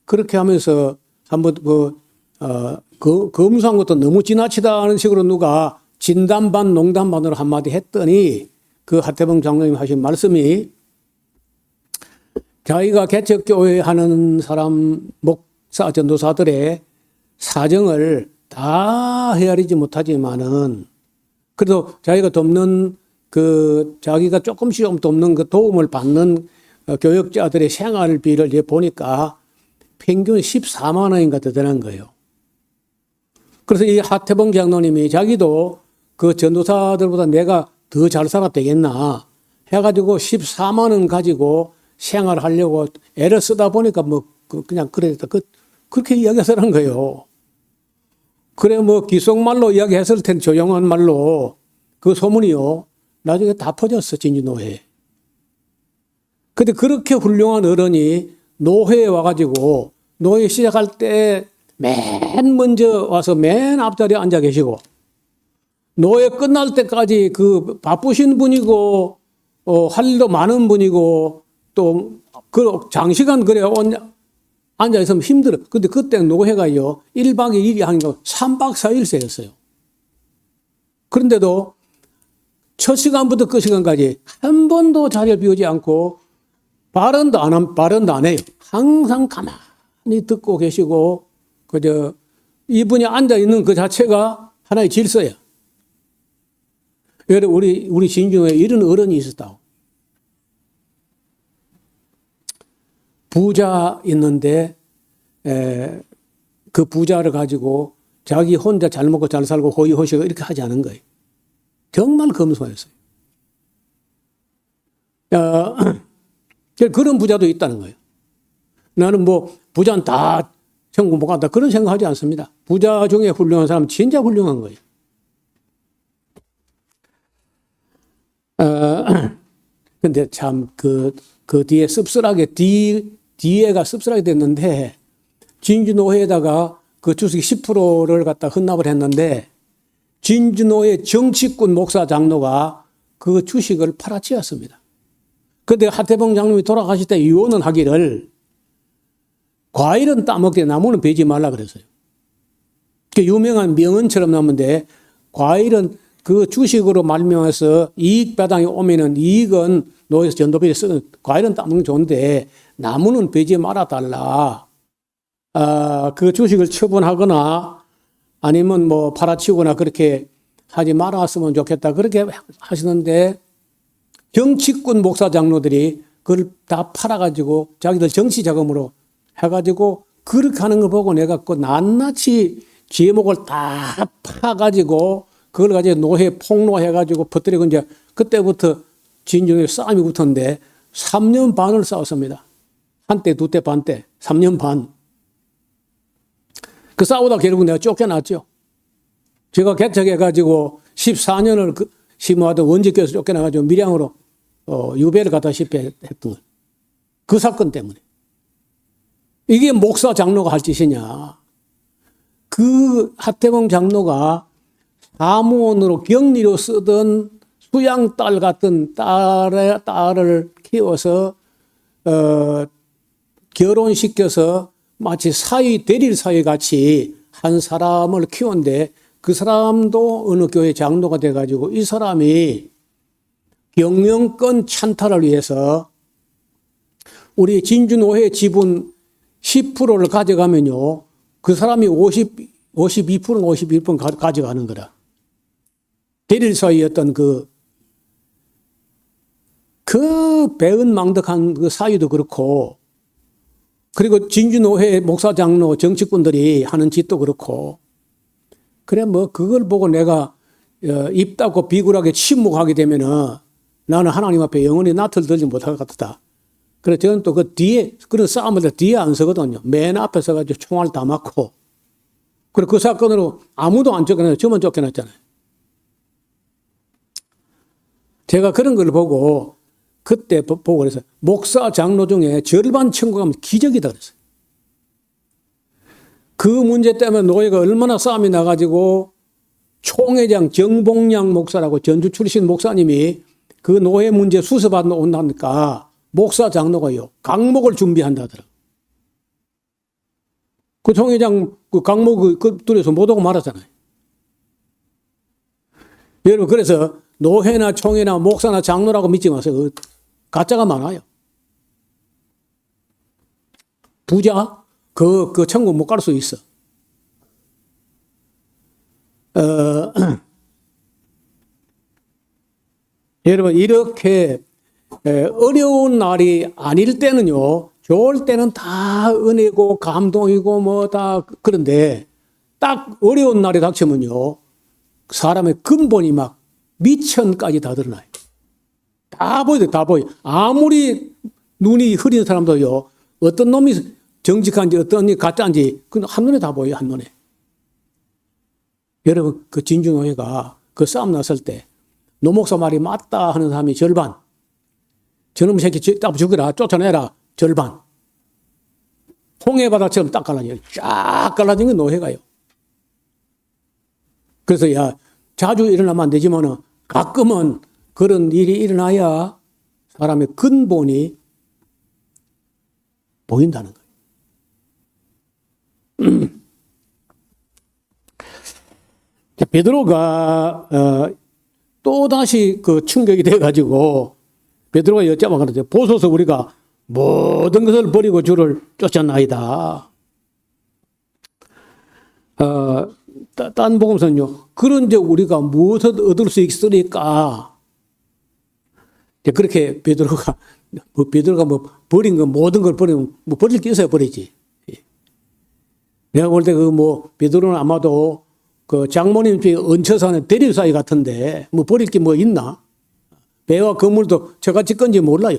그렇게 하면서 한번 검소한 것도 너무 지나치다는 식으로 누가 진담 반 농담 반으로 한마디 했더니 그 하태봉 장로님 하신 말씀이 자기가 개척교회 하는 사람 목사 전도사들의 사정을 다 헤아리지 못하지만은 그래도 자기가 돕는 자기가 조금씩 좀 돕는 그 도움을 받는 교역자들의 생활비를 보니까 평균 14만 원인가 되더란 거예요. 그래서 이 하태봉 장로님이 자기도 그 전도사들보다 내가 더 잘 살아도 되겠나 해가지고 14만 원 가지고 생활하려고 애를 쓰다 보니까 뭐 그냥 그렇게 이야기하더란 거예요. 그래 뭐 기속말로 이야기했을 텐 조용한 말로 그 소문이요. 나중에 다 퍼졌어 진주노회에. 근데 그렇게 훌륭한 어른이 노회에 와가지고 노회 시작할 때 맨 먼저 와서 맨 앞자리에 앉아 계시고 노회 끝날 때까지 그 바쁘신 분이고 할 일도 많은 분이고 또 그 장시간 그래 앉아 있으면 힘들어. 근데 그때 노회가요 1박 2일이 아니고 3박 4일 새였어요. 그런데도 첫 시간부터 끝 시간까지 한 번도 자리를 비우지 않고 발언도 안 해요. 항상 가만히 듣고 계시고, 이분이 앉아있는 그 자체가 하나의 질서야. 여러분, 우리 진중에 이런 어른이 있었다고. 부자 있는데, 그 부자를 가지고 자기 혼자 잘 먹고 잘 살고 호의호식 이렇게 하지 않은 거예요. 정말 검소했어요. 그런 부자도 있다는 거예요. 나는 뭐 부자는 다 천국 못 간다 그런 생각하지 않습니다. 부자 중에 훌륭한 사람은 진짜 훌륭한 거예요. 근데 참 그 뒤에 뒤에가 씁쓸하게 됐는데 진주노회에다가 그 주식 10%를 갖다 헌납을 했는데 진주노회 정치꾼 목사 장로가 그 주식을 팔아치웠습니다. 그런데 하태봉 장로님이 돌아가실 때 유언은 하기를 과일은 따먹되 나무는 베지 말라 그랬어요. 그 유명한 명언처럼 나오는데 과일은 그 주식으로 말미암아서 이익 배당이 오면은 이익은 노예에서 전도비에 쓰는 과일은 따먹는 게 좋은데 나무는 베지 말아달라. 그 주식을 처분하거나 아니면 뭐 팔아치우거나 그렇게 하지 말았으면 좋겠다. 그렇게 하시는데 정치꾼 목사 장로들이 그걸 다 팔아가지고 자기들 정치 자금으로 해가지고 그렇게 하는 걸 보고 내가 그 낱낱이 제목을 다 파가지고 그걸 가지고 노예 폭로해가지고 퍼뜨리고 이제 그때부터 진중에 싸움이 붙었는데 3년 반을 싸웠습니다. 한때, 두때, 반때, 3년 반. 그 싸우다 결국 내가 쫓겨났죠. 제가 개척해가지고 14년을 심호하던 원직교에서 쫓겨나가지고 밀양으로 유배를 가다시피 했던 거예요. 그 사건 때문에. 이게 목사 장로가 할 짓이냐. 그 하태봉 장로가 사무원으로 격리로 쓰던 수양딸 같은 딸을 키워서 결혼시켜서 마치 대릴 사위 같이 한 사람을 키웠는데 그 사람도 어느 교회 장로가 돼가지고 이 사람이 경영권 찬탈을 위해서 우리 진주노회 지분 10%를 가져가면요. 그 사람이 52%, 51% 가져가는 거라. 대릴 사위였던 그 배은망덕한 그 사위도 그렇고 그리고 진주노회 목사 장로 정치꾼들이 하는 짓도 그렇고 그래 뭐 그걸 보고 내가 입 닫고 비굴하게 침묵하게 되면은 나는 하나님 앞에 영원히 낯을 들지 못할 것 같다. 그래서 저는 또 그 뒤에 그런 싸움을 뒤에 안 서거든요. 맨 앞에 서가지고 총알 다 맞고 그리고 그 사건으로 아무도 안 쫓겨나요. 저만 쫓겨났잖아요. 제가 그런 걸 보고 그때 보고 그래서 목사 장로 중에 절반 천국하면 기적이다 그랬어요. 그 문제 때문에 노예가 얼마나 싸움이 나가지고 총회장 정봉양 목사라고 전주 출신 목사님이 그 노예 문제 수습하러 온다니까 목사 장로가요 강목을 준비한다 하더라고요. 그 총회장 그 강목 그 둘에서 못 오고 말았잖아요. 여러분 그래서 노회나 총회나 목사나 장로라고 믿지 마세요. 가짜가 많아요. 부자 그 천국 못 갈 수 있어. 여러분 이렇게 어려운 날이 아닐 때는요. 좋을 때는 다 은혜고 감동이고 뭐 다 그런데 딱 어려운 날이 닥치면요. 사람의 근본이 막 미천까지 다 드러나요. 다 보여요. 다 보여. 아무리 눈이 흐린 사람도요. 어떤 놈이 정직한지 어떤 놈이 가짜인지 한눈에 다 보여요. 한눈에. 여러분 그 진주노회가 그 싸움 났을 때 노목사 말이 맞다 하는 사람이 절반. 저놈 새끼 딱 죽여라. 쫓아내라. 절반. 홍해바다처럼 딱 갈라져요. 쫙 갈라진 게 노회가요. 그래서 야 자주 일어나면 안 되지만은 가끔은 그런 일이 일어나야 사람의 근본이 보인다는 거예요. 베드로가 또 다시 그 충격이 돼가지고 베드로가 여쭤봐 그러죠. 보소서 우리가 모든 것을 버리고 주를 쫓았나이다. 딴 복음서는요. 그런즉 우리가 무엇을 얻을 수 있으리까? 그렇게 베드로가 버린 거 모든 걸 버리면 버릴 게 있어야 버리지. 내가 볼 때 베드로는 아마도 그 장모님 집에 얹혀 사는 대리사이 같은데 버릴 게 있나? 배와 건물도 저같이 건지 몰라요.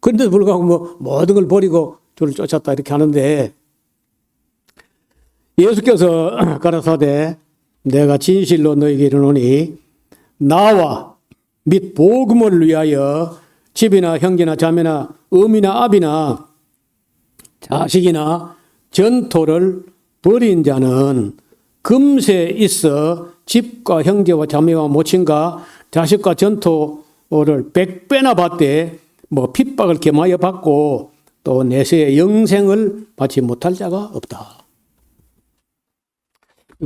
그런데도 불구하고 모든 걸 버리고 주를 쫓았다 이렇게 하는데 예수께서 가라사대 내가 진실로 너에게 이르노니 나와 및 복음을 위하여 집이나 형제나 자매나 어미나 아비나 자식이나 전토를 버린 자는 금세 있어 집과 형제와 자매와 모친과 자식과 전토를 100배나 받되 핍박을 겸하여 받고 또 내세의 영생을 받지 못할 자가 없다.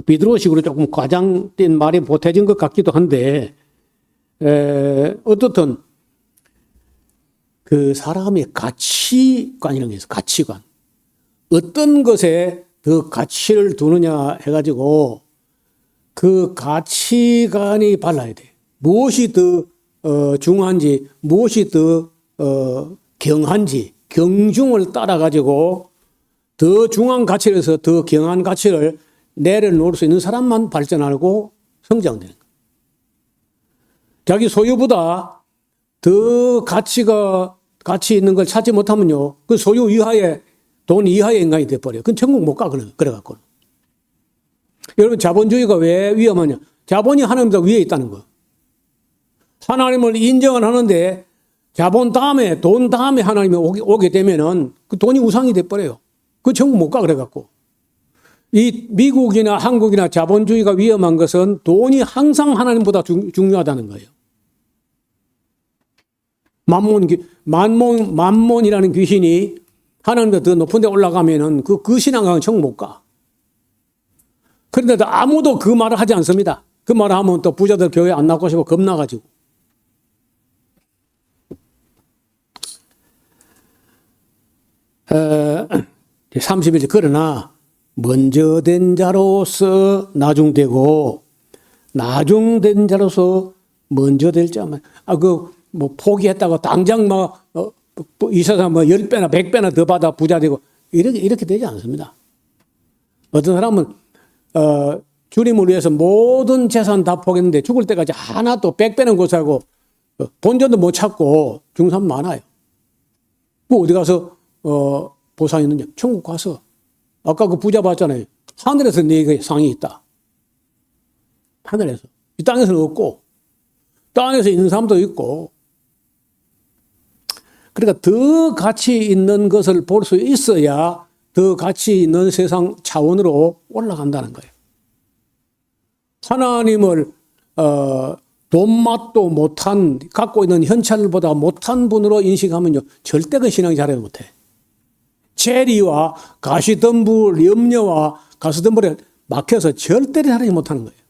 비드로식으로 조금 과장된 말이 보태진 것 같기도 한데 어떻든 그 사람의 가치관이라는 게 있어요. 가치관. 어떤 것에 더 가치를 두느냐 해가지고 그 가치관이 발라야 돼. 무엇이 더 중요한지, 무엇이 더 경한지, 경중을 따라가지고 더 중요한 가치를 해서 더 경한 가치를 내려놓을 수 있는 사람만 발전하고 성장되는 거예요. 자기 소유보다 더 가치 있는 걸 찾지 못하면요. 그 소유 이하의, 돈 이하의 인간이 돼버려요. 그건 천국 못 가, 그래갖고. 여러분, 자본주의가 왜 위험하냐? 자본이 하나님보다 위에 있다는 거. 하나님을 인정을 하는데 자본 다음에, 돈 다음에 하나님이 오게 되면은 그 돈이 우상이 돼버려요. 그 천국 못 가, 그래갖고. 이 미국이나 한국이나 자본주의가 위험한 것은 돈이 항상 하나님보다 중요하다는 거예요. 만몬이라는 귀신이 하나님보다 더 높은 데 올라가면은 그 신앙은 천국 못 가. 그런데도 아무도 그 말을 하지 않습니다. 그 말을 하면 또 부자들 교회 안 나가고 싶어 겁나가지고. 어, 31절 그러나 먼저 된 자로서 나중되고 나중된 자로서 먼저 될 자만 포기했다고 당장 이 세상 10배나 100배나 더 받아 부자 되고 이렇게 되지 않습니다. 어떤 사람은 주님을 위해서 모든 재산 다 포기했는데 죽을 때까지 하나도 100배는 고사하고 본전도 못 찾고 죽는 사람 많아요. 어디 가서 보상이 있느냐? 천국 가서. 아까 그 부자 봤잖아요. 하늘에서 네게 상이 있다. 하늘에서. 이 땅에서는 없고 땅에서 있는 사람도 있고. 그러니까 더 가치 있는 것을 볼 수 있어야 더 가치 있는 세상 차원으로 올라간다는 거예요. 하나님을 돈맛도 못한, 갖고 있는 현찰보다 못한 분으로 인식하면요 절대 그 신앙이 잘하지 못해. 체리와 가시덤불, 염려와 가시덤불에 막혀서 절대 잘하지 못하는 거예요.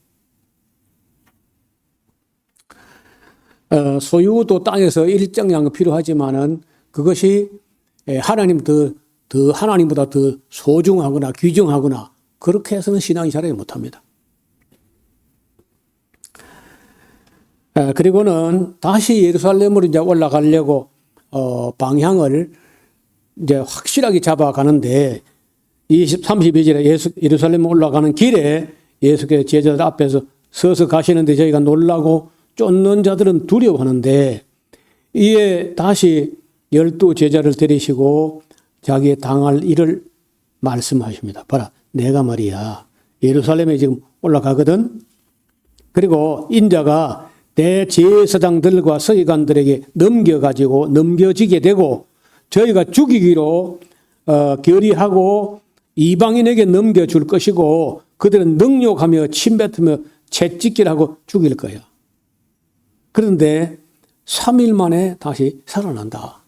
소유도 땅에서 일정량 필요하지만은 그것이 하나님 더 하나님보다 더 소중하거나 귀중하거나 그렇게 해서는 신앙이 잘하지 못합니다. 그리고는 다시 예루살렘으로 이제 올라가려고 방향을 이제 확실하게 잡아가는데 32절에 예루살렘 올라가는 길에 예수께서 제자들 앞에서 서서 가시는데 저희가 놀라고 쫓는 자들은 두려워하는데 이에 다시 12 제자를 데리시고 자기의 당할 일을 말씀하십니다. 봐라, 내가 말이야 예루살렘에 지금 올라가거든. 그리고 인자가 대제사장들과 서기관들에게 넘겨지게 되고 저희가 죽이기로 결의하고 이방인에게 넘겨줄 것이고 그들은 능욕하며 침뱉으며 채찍질하고 죽일 거야. 그런데 3일 만에 다시 살아난다.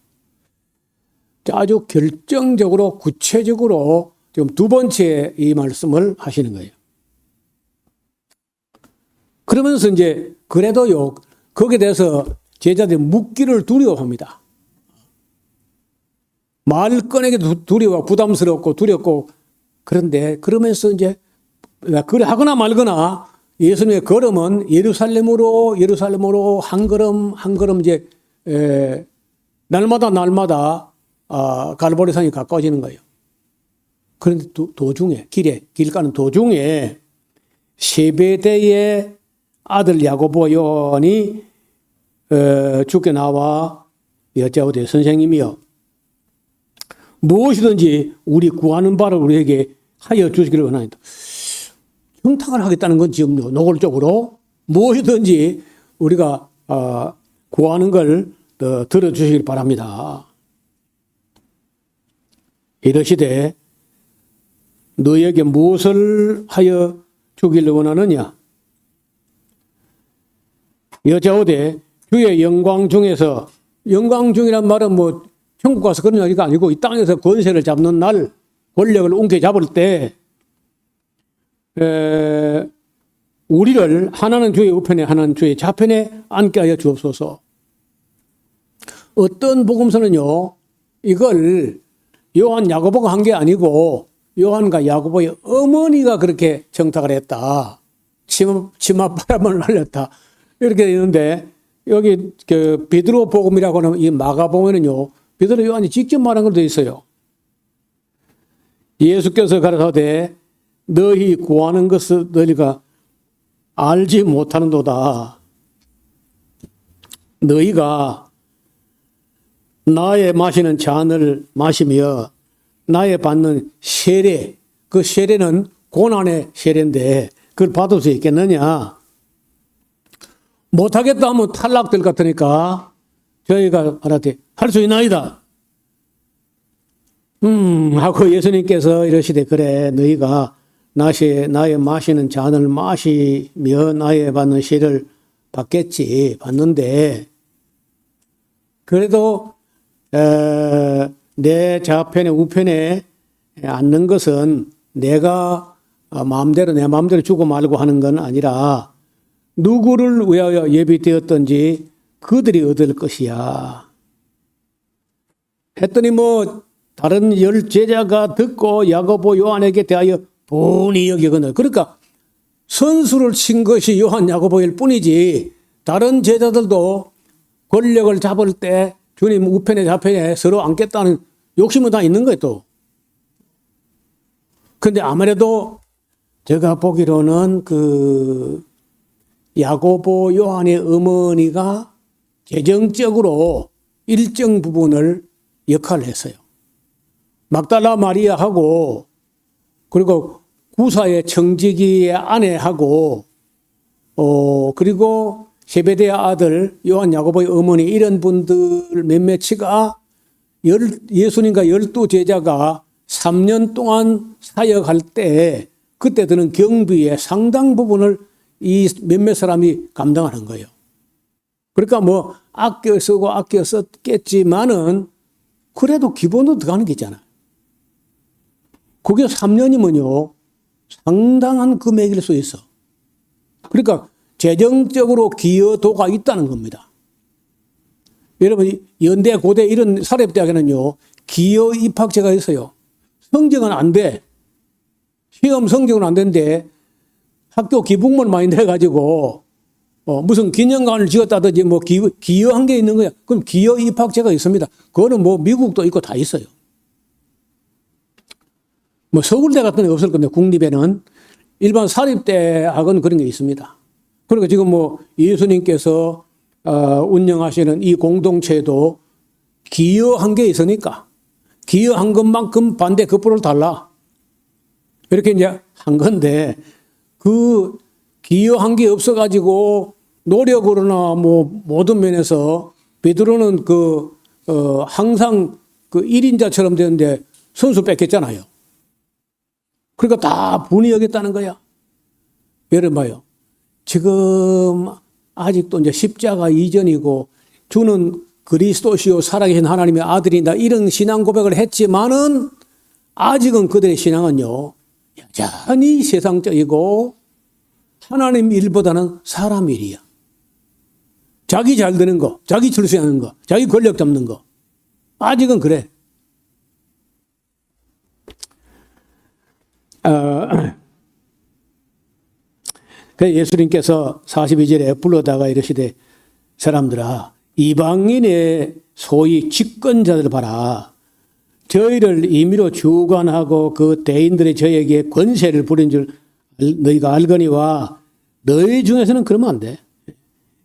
아주 결정적으로 구체적으로 지금 두 번째 이 말씀을 하시는 거예요. 그러면서 이제 그래도요, 거기에 대해서 제자들이 묻기를 두려워합니다. 말 꺼내기도 두려워, 부담스럽고 두렵고, 그런데 그러면서 이제 그래 하거나 말거나 예수님의 걸음은 예루살렘으로 한 걸음 한 걸음 이제 날마다 갈보리산이 가까워지는 거예요. 그런데 도중에 길 가는 도중에 세베대의 아들 야고보 요한이 주께 나와 여짜오되 선생님이여 무엇이든지 우리 구하는 바를 우리에게 하여 주시기를 원하니다. 형탁을 하겠다는 건 지금 노골적으로 무엇이든지 우리가 구하는 걸 들어주시길 바랍니다. 이러시되 너에게 무엇을 하여 주기를 원하느냐? 여짜오되 주의 영광 중에서, 영광 중이란 말은 뭐 천국 가서 그런 얘기가 아니고 이 땅에서 권세를 잡는 날, 권력을 움켜잡을 때 우리를 하나는 주의 우편에 하나는 주의 좌편에 앉게 하여 주옵소서. 어떤 복음서는요, 이걸 요한 야고보가 한 게 아니고 요한과 야고보의 어머니가 그렇게 청탁을 했다. 치맛바람을 날렸다. 이렇게 되는데 여기 그 베드로 복음이라고 하는 이 마가복음에는요, 베드로 요한이 직접 말한 걸로 되어 있어요. 예수께서 가라사대 너희 구하는 것을 너희가 알지 못하는도다. 너희가 나의 마시는 잔을 마시며 나의 받는 세례, 그 세례는 고난의 세례인데 그걸 받을 수 있겠느냐? 못하겠다 하면 탈락될 것 같으니까 저희가 알았대 할 수 있나이다. 하고 예수님께서 이러시되 그래 너희가 나의 마시는 잔을 마시며 나의 받는 세례를 받는데 그래도 내 좌편에 우편에 앉는 것은 내가 내 마음대로 주고 말고 하는 건 아니라 누구를 위하여 예비되었던지 그들이 얻을 것이야. 했더니 뭐 다른 10제자가 듣고 야고보 요한에게 대하여 분이 여기거든. 그러니까 선수를 친 것이 요한 야고보일 뿐이지 다른 제자들도 권력을 잡을 때 주님 우편에 좌편에 서로 앉겠다는 욕심은 다 있는 거예요 또. 근데 아무래도 제가 보기로는 그 야고보 요한의 어머니가 재정적으로 일정 부분을 역할을 했어요. 막달라 마리아하고 그리고 구사의 청지기의 아내하고 그리고 세베대의 아들 요한 야고보의 어머니 이런 분들 몇몇이가 예수님과 12제자가 3년 동안 사역할 때 그때 드는 경비의 상당 부분을 이 몇몇 사람이 감당하는 거예요. 그러니까 뭐 아껴 쓰고 아껴 썼겠지만은 그래도 기본으로 들어가는 게 있잖아요. 그게 3년이면요 상당한 금액일 수 있어. 그러니까 재정적으로 기여도가 있다는 겁니다. 여러분 연대 고대 이런 사립대학에는요 기여 입학제가 있어요. 성적은 안 돼. 시험 성적은 안 되는데 학교 기부금을 많이 내가지고 무슨 기념관을 지었다든지 뭐 기여한 게 있는 거야. 그럼 기여 입학제가 있습니다. 그거는 뭐 미국도 있고 다 있어요. 뭐 서울대 같은 데 없을 건데 국립에는 일반 사립대학은 그런 게 있습니다. 그리고 지금 뭐 예수님께서 운영하시는 이 공동체도 기여한 게 있으니까 기여한 것만큼 반대 거꾸로 달라. 이렇게 이제 한 건데 그 기여한 게 없어가지고 노력으로나 뭐 모든 면에서 베드로는 항상 그 1인자처럼 되는데 선수 뺏겼잖아요. 그러니까 다 분이 여겼다는 거야. 여러분 봐요. 지금 아직도 이제 십자가 이전이고 주는 그리스도시요 살아계신 하나님의 아들이다 이런 신앙 고백을 했지만은 아직은 그들의 신앙은요 여전히 세상적이고 하나님 일보다는 사람 일이야. 자기 잘 되는 거, 자기 출세하는 거, 자기 권력 잡는 거. 아직은 그래. 예수님께서 42절에 불러다가 이르시되 사람들아 이방인의 소위 집권자들 봐라. 저희를 임의로 주관하고 그 대인들이 저에게 권세를 부린 줄 너희가 알거니와 너희 중에서는 그러면 안 돼.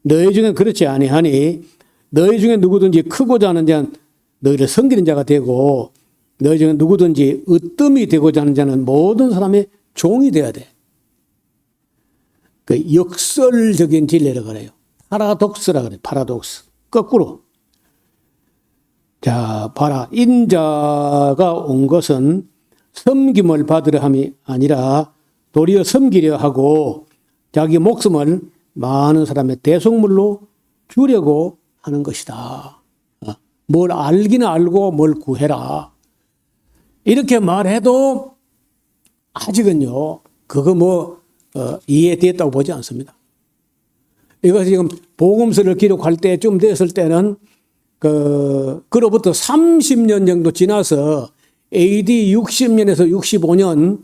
너희 중에 그렇지 아니하니 너희 중에 누구든지 크고자 하는 자는 너희를 섬기는 자가 되고 너희 중에 누구든지 으뜸이 되고자 하는 자는 모든 사람의 종이 되어야 돼. 그 역설적인 진리라 그래요. 파라독스라 그래요. 파라독스. 거꾸로. 자, 봐라. 인자가 온 것은 섬김을 받으려 함이 아니라 도리어 섬기려 하고 자기 목숨을 많은 사람의 대속물로 주려고 하는 것이다. 뭘 알기는 알고 뭘 구해라. 이렇게 말해도 아직은요, 그거 이해됐다고 보지 않습니다. 이것이 지금 복음서를 기록할 때쯤 됐을 때는 그로부터 30년 정도 지나서 AD 60년에서 65년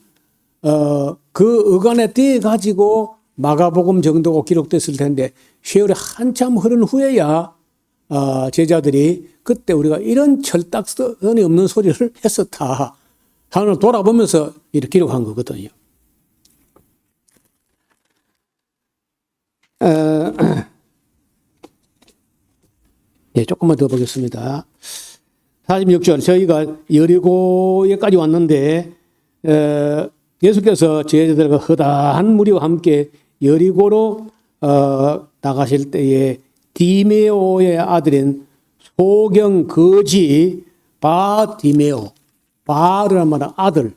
그 어간에 떼 가지고 마가복음 정도가 기록됐을 텐데 세월이 한참 흐른 후에야 제자들이 그때 우리가 이런 철딱선이 없는 소리를 했었다 하늘 돌아보면서 이렇게 기록한 거거든요. 예, 조금만 더 보겠습니다. 46절 저희가 여리고에까지 왔는데 예수께서 제자들과 허다한 무리와 함께 여리고로 나가실 때에 디메오의 아들인 소경 거지 바디메오, 바르란 말은 아들,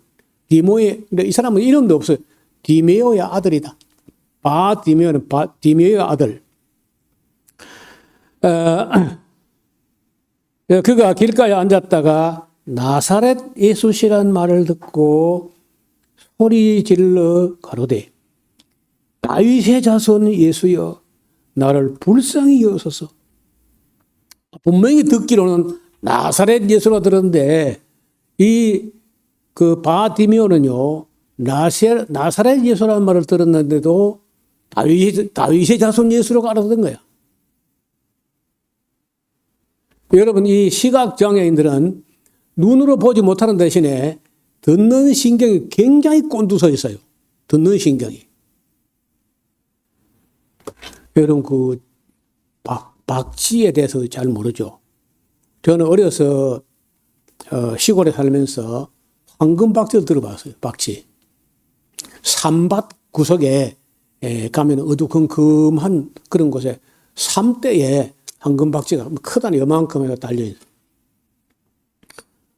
디모의 이 사람은 이름도 없어요. 디메오의 아들이다. 바디메오는 디메오의 아들. 그가 길가에 앉았다가 나사렛 예수시란 말을 듣고 소리 질러 가로되 다윗의 자손 예수여 나를 불쌍히 여소서. 분명히 듣기로는 나사렛 예수라 들었는데 그 바디메오는요 나사렛 예수라는 말을 들었는데도 다윗의 자손 예수라고 알아듣는 거야. 여러분 이 시각장애인들은 눈으로 보지 못하는 대신에 듣는 신경이 굉장히 꼰두서 있어요. 듣는 신경이. 여러분 그 박쥐에 대해서 잘 모르죠. 저는 어려서 시골에 살면서 황금박쥐를 들어봤어요. 박쥐. 산밭 구석에 가면 어두컴컴한 그런 곳에 삼대에 황금박쥐가 크다니 요만큼 달려있어요.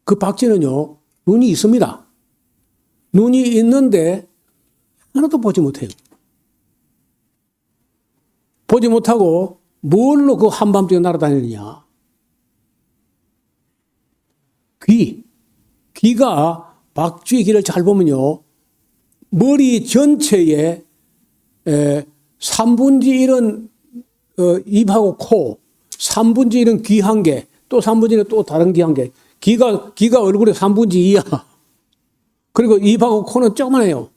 그 박쥐는요 눈이 있습니다. 눈이 있는데 하나도 보지 못해요. 보지 못하고 뭘로 그 한밤중에 날아다니느냐. 귀가 박쥐의 귀를 잘 보면요 머리 전체에 3분의 1은 입하고 코, 3분의 1은 귀 한 개, 또 3분의 1은 또 다른 귀 한 개. 귀가 얼굴의 3분의 2야. 그리고 입하고 코는 조그만해요.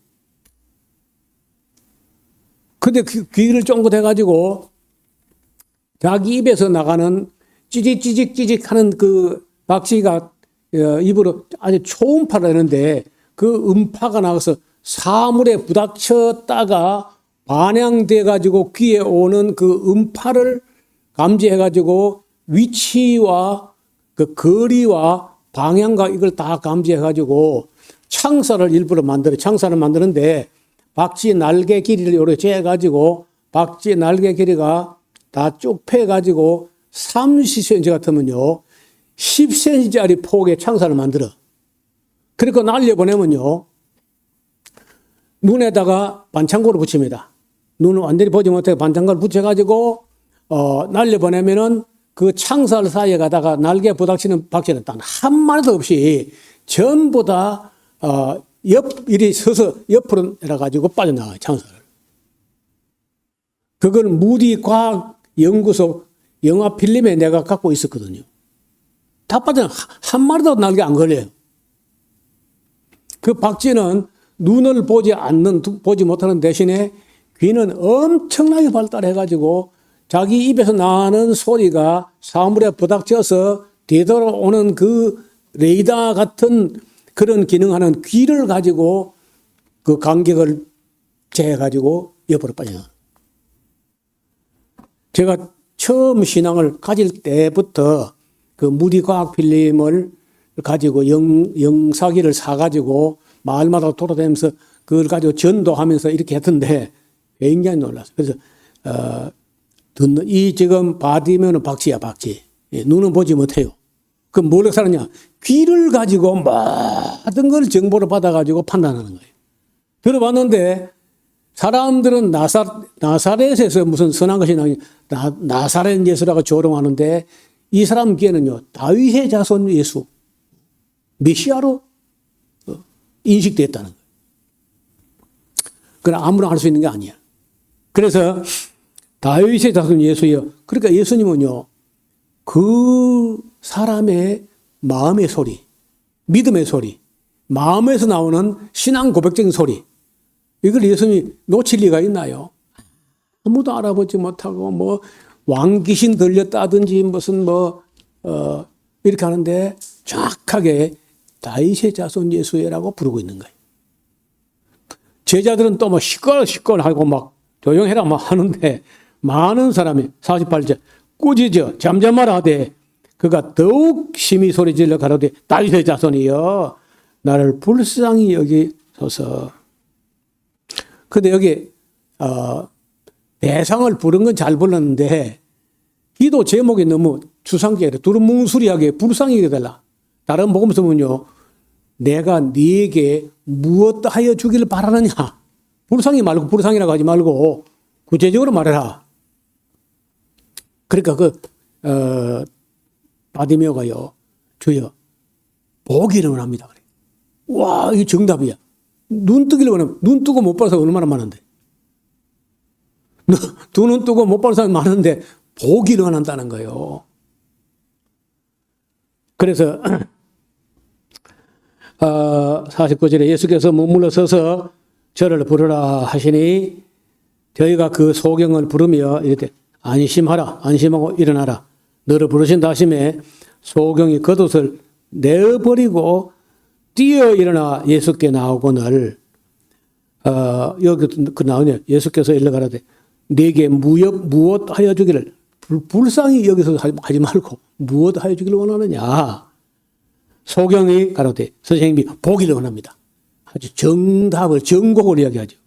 근데 귀를 쫑긋 해가지고 자기 입에서 나가는 찌직찌직 하는 그 박쥐가 입으로 아주 초음파를 하는데 그 음파가 나가서 사물에 부닥쳤다가 반향돼가지고 귀에 오는 그 음파를 감지해가지고 위치와 그 거리와 방향과 이걸 다 감지해가지고 창살을 일부러 창살을 만드는데 박쥐 날개 길이를 이렇게 재가지고 박쥐 날개 길이가 다 쭉 패가지고 30cm 같으면요 10cm짜리 폭의 창살을 만들어. 그리고 날려보내면요 눈에다가 반창고를 붙입니다. 눈을 완전히 보지 못하게 반창고를 붙여가지고 날려보내면은 그 창살 사이에 가다가 날개 부닥치는 박쥐는 단 한 마리도 없이 전부 다 이리 서서 옆으로 내려가지고 빠져나가요, 창살을. 그걸 무디 과학 연구소 영화 필름에 내가 갖고 있었거든요. 닭바지는 한 마리도 날개 안 걸려요. 그 박쥐는 눈을 보지 못하는 대신에 귀는 엄청나게 발달해가지고 자기 입에서 나는 소리가 사물에 부닥쳐서 되돌아오는 그 레이더 같은 그런 기능하는 귀를 가지고 그 간격을 재가지고 옆으로 빠져나가요. 제가 처음 신앙을 가질 때부터 그 무디과학 필름을 가지고 영사기를 사가지고 마을마다 돌아다니면서 그걸 가지고 전도하면서 이렇게 했던데 굉장히 놀랐어요. 그래서 이 지금 바디면은 박쥐야, 박쥐. 예, 눈은 보지 못해요. 그럼 뭘 살았냐? 귀를 가지고 모든 걸 정보를 받아가지고 판단하는 거예요. 들어봤는데 사람들은 나사렛에서 무슨 선한 것이 나오니 나사렛 예수라고 조롱하는데 이 사람 귀에는요, 다윗의 자손 예수, 메시아로 인식됐다는 거예요. 그건 아무나 할 수 있는 게 아니야. 그래서 다윗의 자손 예수예요. 그러니까 예수님은요, 그 사람의 마음의 소리, 믿음의 소리, 마음에서 나오는 신앙 고백적인 소리, 이걸 예수님이 놓칠 리가 있나요? 아무도 알아보지 못하고 뭐 왕귀신 들렸다든지 무슨 이렇게 하는데 정확하게 다윗의 자손 예수라고 부르고 있는 거예요. 제자들은 또 뭐 시끌시끌하고 막 조용해라 막 하는데 많은 사람이 48절 꾸짖어 잠잠하라 하되 그가 더욱 심히 소리질러 가로되 다윗의 자손이여 나를 불쌍히 여기소서. 근데 여기 대상을 부른 건 잘 불렀는데 기도 제목이 너무 추상적이라 두루뭉술하게 불쌍히 여겨달라. 다른 복음서 보면요, 내가 네게 무엇 하여 주기를 바라느냐. 불쌍이라고 하지 말고 구체적으로 말해라. 그러니까 바디메오가요, 주여 보기를 원합니다. 그래. 와, 이게 정답이야. 눈 뜨기를 원하면 눈 뜨고 못 봐서 얼마나 많은데. 두 눈 뜨고 못 보는 사람이 많은데 보기를 원한다는 거예요. 그래서 49절에 예수께서 머물러 서서 저를 부르라 하시니 저희가 그 소경을 부르며 이렇게 안심하라, 안심하고 일어나라. 너를 부르신다 하심에 소경이 겉옷을 내어버리고 뛰어 일어나 예수께 나오거늘 여기 그 나오네요. 예수께서 일러 가라되 네게 무엇 하여 주기를 불쌍히 여기서 하지 말고 무엇 하여 주기를 원하느냐. 소경이 가로되 선생님이 보기를 원합니다. 아주 정곡을 이야기하죠.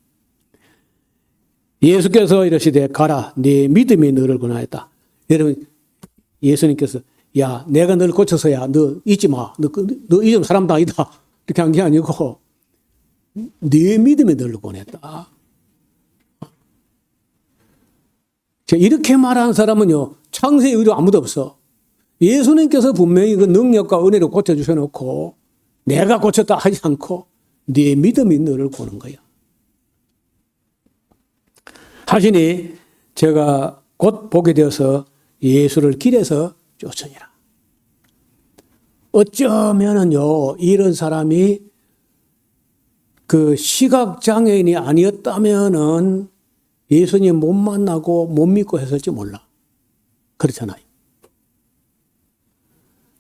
예수께서 이러시되 가라 네 믿음이 너를 권하였다. 여러분 예수님께서 야 내가 너를 고쳐서야 너 잊지 마. 너 잊으면 사람도 아니다. 이렇게 한 게 아니고 네 믿음이 너를 권했다. 이렇게 말하는 사람은요 창세의 의도 아무도 없어. 예수님께서 분명히 그 능력과 은혜로 고쳐주셔놓고 내가 고쳤다 하지 않고 네 믿음이 너를 고는 거야. 하시니 제가 곧 보게 되어서 예수를 길에서 쫓으니라. 어쩌면은요 이런 사람이 그 시각장애인이 아니었다면은 예수님 못 만나고 못 믿고 했을지 몰라. 그렇잖아요.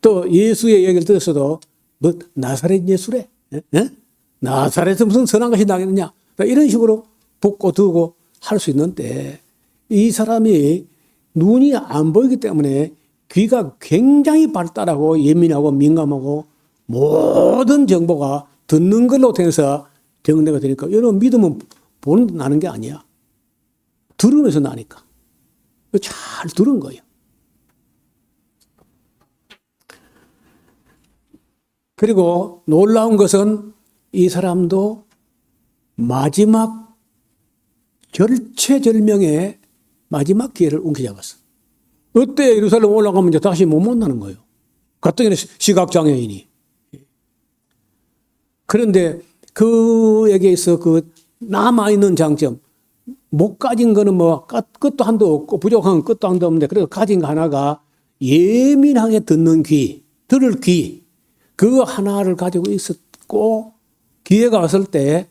또 예수의 얘기를 들었어도 뭐 나사렛 예수래? 나사렛에서 무슨 선한 것이 나겠느냐? 이런 식으로 붙고 두고 할 수 있는데 이 사람이 눈이 안 보이기 때문에 귀가 굉장히 발달하고 예민하고 민감하고 모든 정보가 듣는 걸로 돼서 정리가 되니까 여러분 믿음은 보는 나는 게 아니야. 들으면서 나니까. 잘 들은 거예요. 그리고 놀라운 것은 이 사람도 마지막 절체절명의 마지막 기회를 움켜잡았어. 어때 예루살렘 올라가면 이제 다시 못 만나는 거예요. 가뜩이나 시각장애인이. 그런데 그에게 있어 그 남아있는 장점, 못 가진 거는 뭐 끝도 한도 없고 부족한 건 끝도 한도 없는데 그래도 가진 거 하나가 예민하게 듣는 귀, 들을 귀, 그거 하나를 가지고 있었고 기회가 왔을 때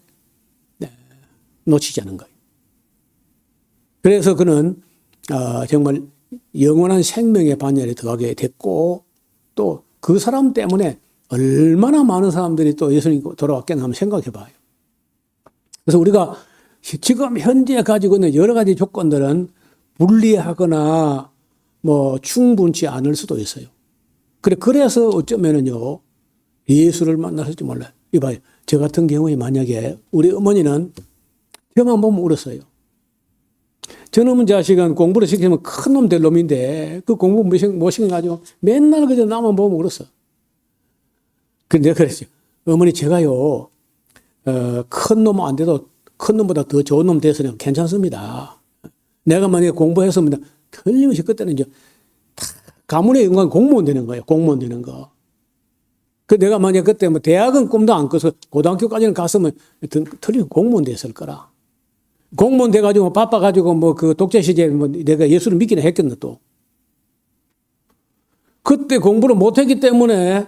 놓치지 않은 거예요. 그래서 그는 정말 영원한 생명의 반열에 들어가게 됐고 또 그 사람 때문에 얼마나 많은 사람들이 또 예수님 돌아왔겠나 한번 생각해 봐요. 그래서 우리가 지금 현재 가지고 있는 여러 가지 조건들은 불리하거나 뭐 충분치 않을 수도 있어요. 그래서 어쩌면은요, 예수를 만났을지 몰라요. 이봐요. 저 같은 경우에 만약에 우리 어머니는 저만 보면 울었어요. 저놈은 자식은 공부를 시키면 큰 놈 될 놈인데 그 공부 못 시켜가지고 맨날 그저 나만 보면 울었어. 근데 내가 그랬어요. 어머니 제가요, 큰 놈 안 돼도 큰 놈보다 더 좋은 놈 돼서는 괜찮습니다. 내가 만약에 공부했으면 틀림없이 그때는 이제 가문의 영광 공무원 되는 거예요. 공무원 되는 거. 그 내가 만약에 그때 뭐 대학은 꿈도 안 꿔서 고등학교까지는 갔으면 틀림없이 공무원 됐을 거라. 공무원 돼가지고 바빠가지고 뭐 그 독재 시절에 뭐 내가 예수를 믿기나 했겠나 또. 그때 공부를 못했기 때문에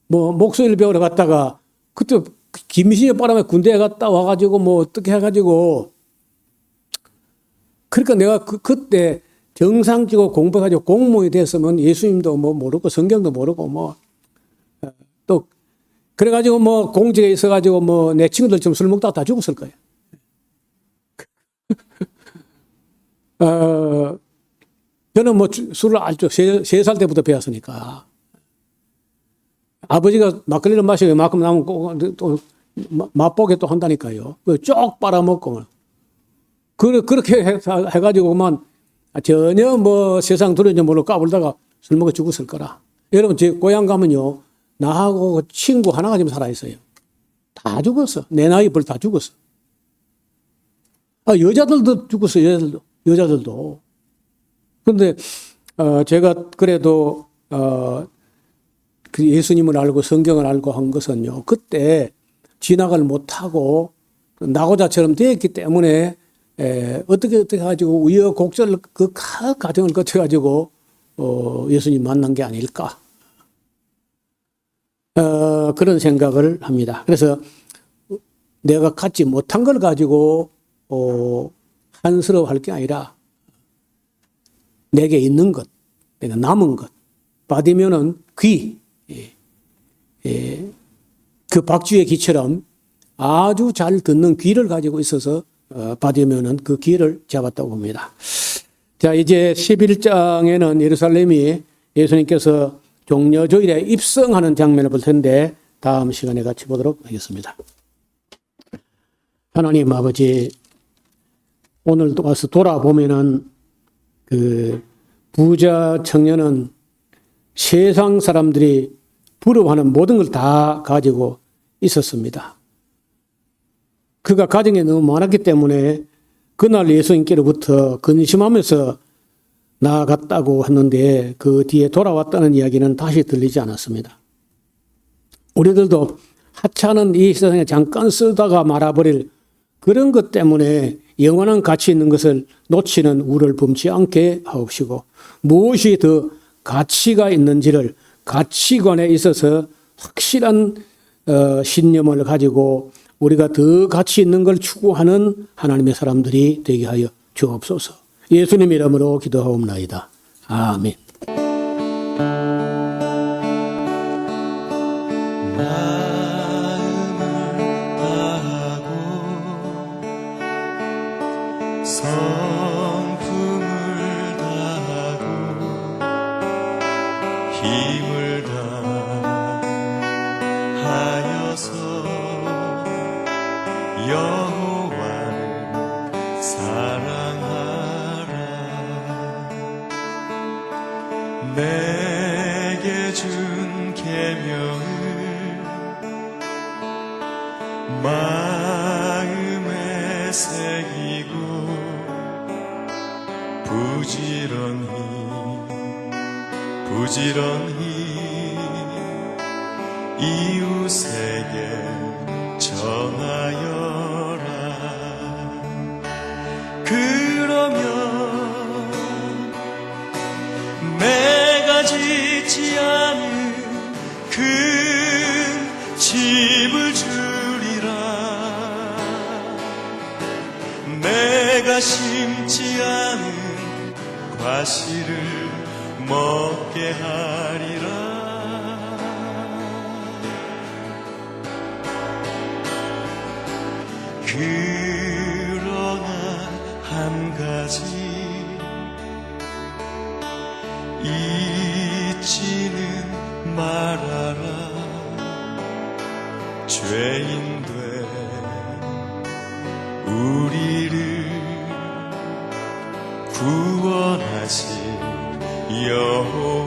뭐 목소리를 배우러 갔다가 그때 김신의 바람에 군대에 갔다 와가지고 뭐 어떻게 해가지고 그러니까 내가 그때 정상적으로 공부해가지고 공무원이 됐으면 예수님도 뭐 모르고 성경도 모르고 뭐 또 그래가지고 뭐 공직에 있어가지고 뭐 내 친구들처럼 술 먹다가 다 죽었을 거예요. 저는 뭐 술을 알죠. 3살 때부터 배웠으니까. 아버지가 막걸리를 마시고 이만큼 남은 또 맛보게 또 한다니까요. 쭉 빨아먹고. 그렇게 해가지고만 전혀 뭐 세상 두려운지 모르고 까불다가 술 먹어 죽었을 거라. 여러분, 제 고향 가면요. 나하고 친구 하나가 지금 살아있어요. 다 죽었어. 내 나이 벌 다 죽었어. 여자들도 죽었어요. 여자들도. 그런데, 제가 그래도, 그 예수님을 알고 성경을 알고 한 것은요. 그때 진학을 못하고 낙오자처럼 되었기 때문에 어떻게 해가지고 우여곡절 그 과정을 거쳐가지고 예수님 만난 게 아닐까. 그런 생각을 합니다. 그래서 내가 갖지 못한 걸 가지고 한스러워할 게 아니라 내게 있는 것, 내가 남은 것, 받으면은 귀, 그 박쥐의 귀처럼 아주 잘 듣는 귀를 가지고 있어서 받으면은 그 귀를 잡았다고 봅니다. 자, 이제 11장에는 예루살렘이 예수님께서 종려주일에 입성하는 장면을 볼 텐데 다음 시간에 같이 보도록 하겠습니다. 하나님 아버지, 오늘도 와서 돌아보면은 그 부자 청년은 세상 사람들이 부러워하는 모든 걸 다 가지고 있었습니다. 그가 가진 게 너무 많았기 때문에 그날 예수님께로부터 근심하면서 나아갔다고 했는데 그 뒤에 돌아왔다는 이야기는 다시 들리지 않았습니다. 우리들도 하찮은 이 세상에 잠깐 쓰다가 말아버릴 그런 것 때문에 영원한 가치 있는 것을 놓치는 우를 범치 않게 하옵시고 무엇이 더 가치가 있는지를 가치관에 있어서 확실한 신념을 가지고 우리가 더 가치 있는 걸 추구하는 하나님의 사람들이 되게 하여 주옵소서. 예수님 이름으로 기도하옵나이다. 아멘. 성품을 다하고 힘을 다하여서 여호와를 사랑하라. 내게 준 계명을 마음에 새기고 부지런히 이웃에게 전하여라. 그러면 내가 짓지 않은 큰 집을 주리라. 내가 심지 않은 과실을 먹게 하리라. 그러나 한 가지 잊지는 말아라. 죄인된 우리를 구원하신 여호와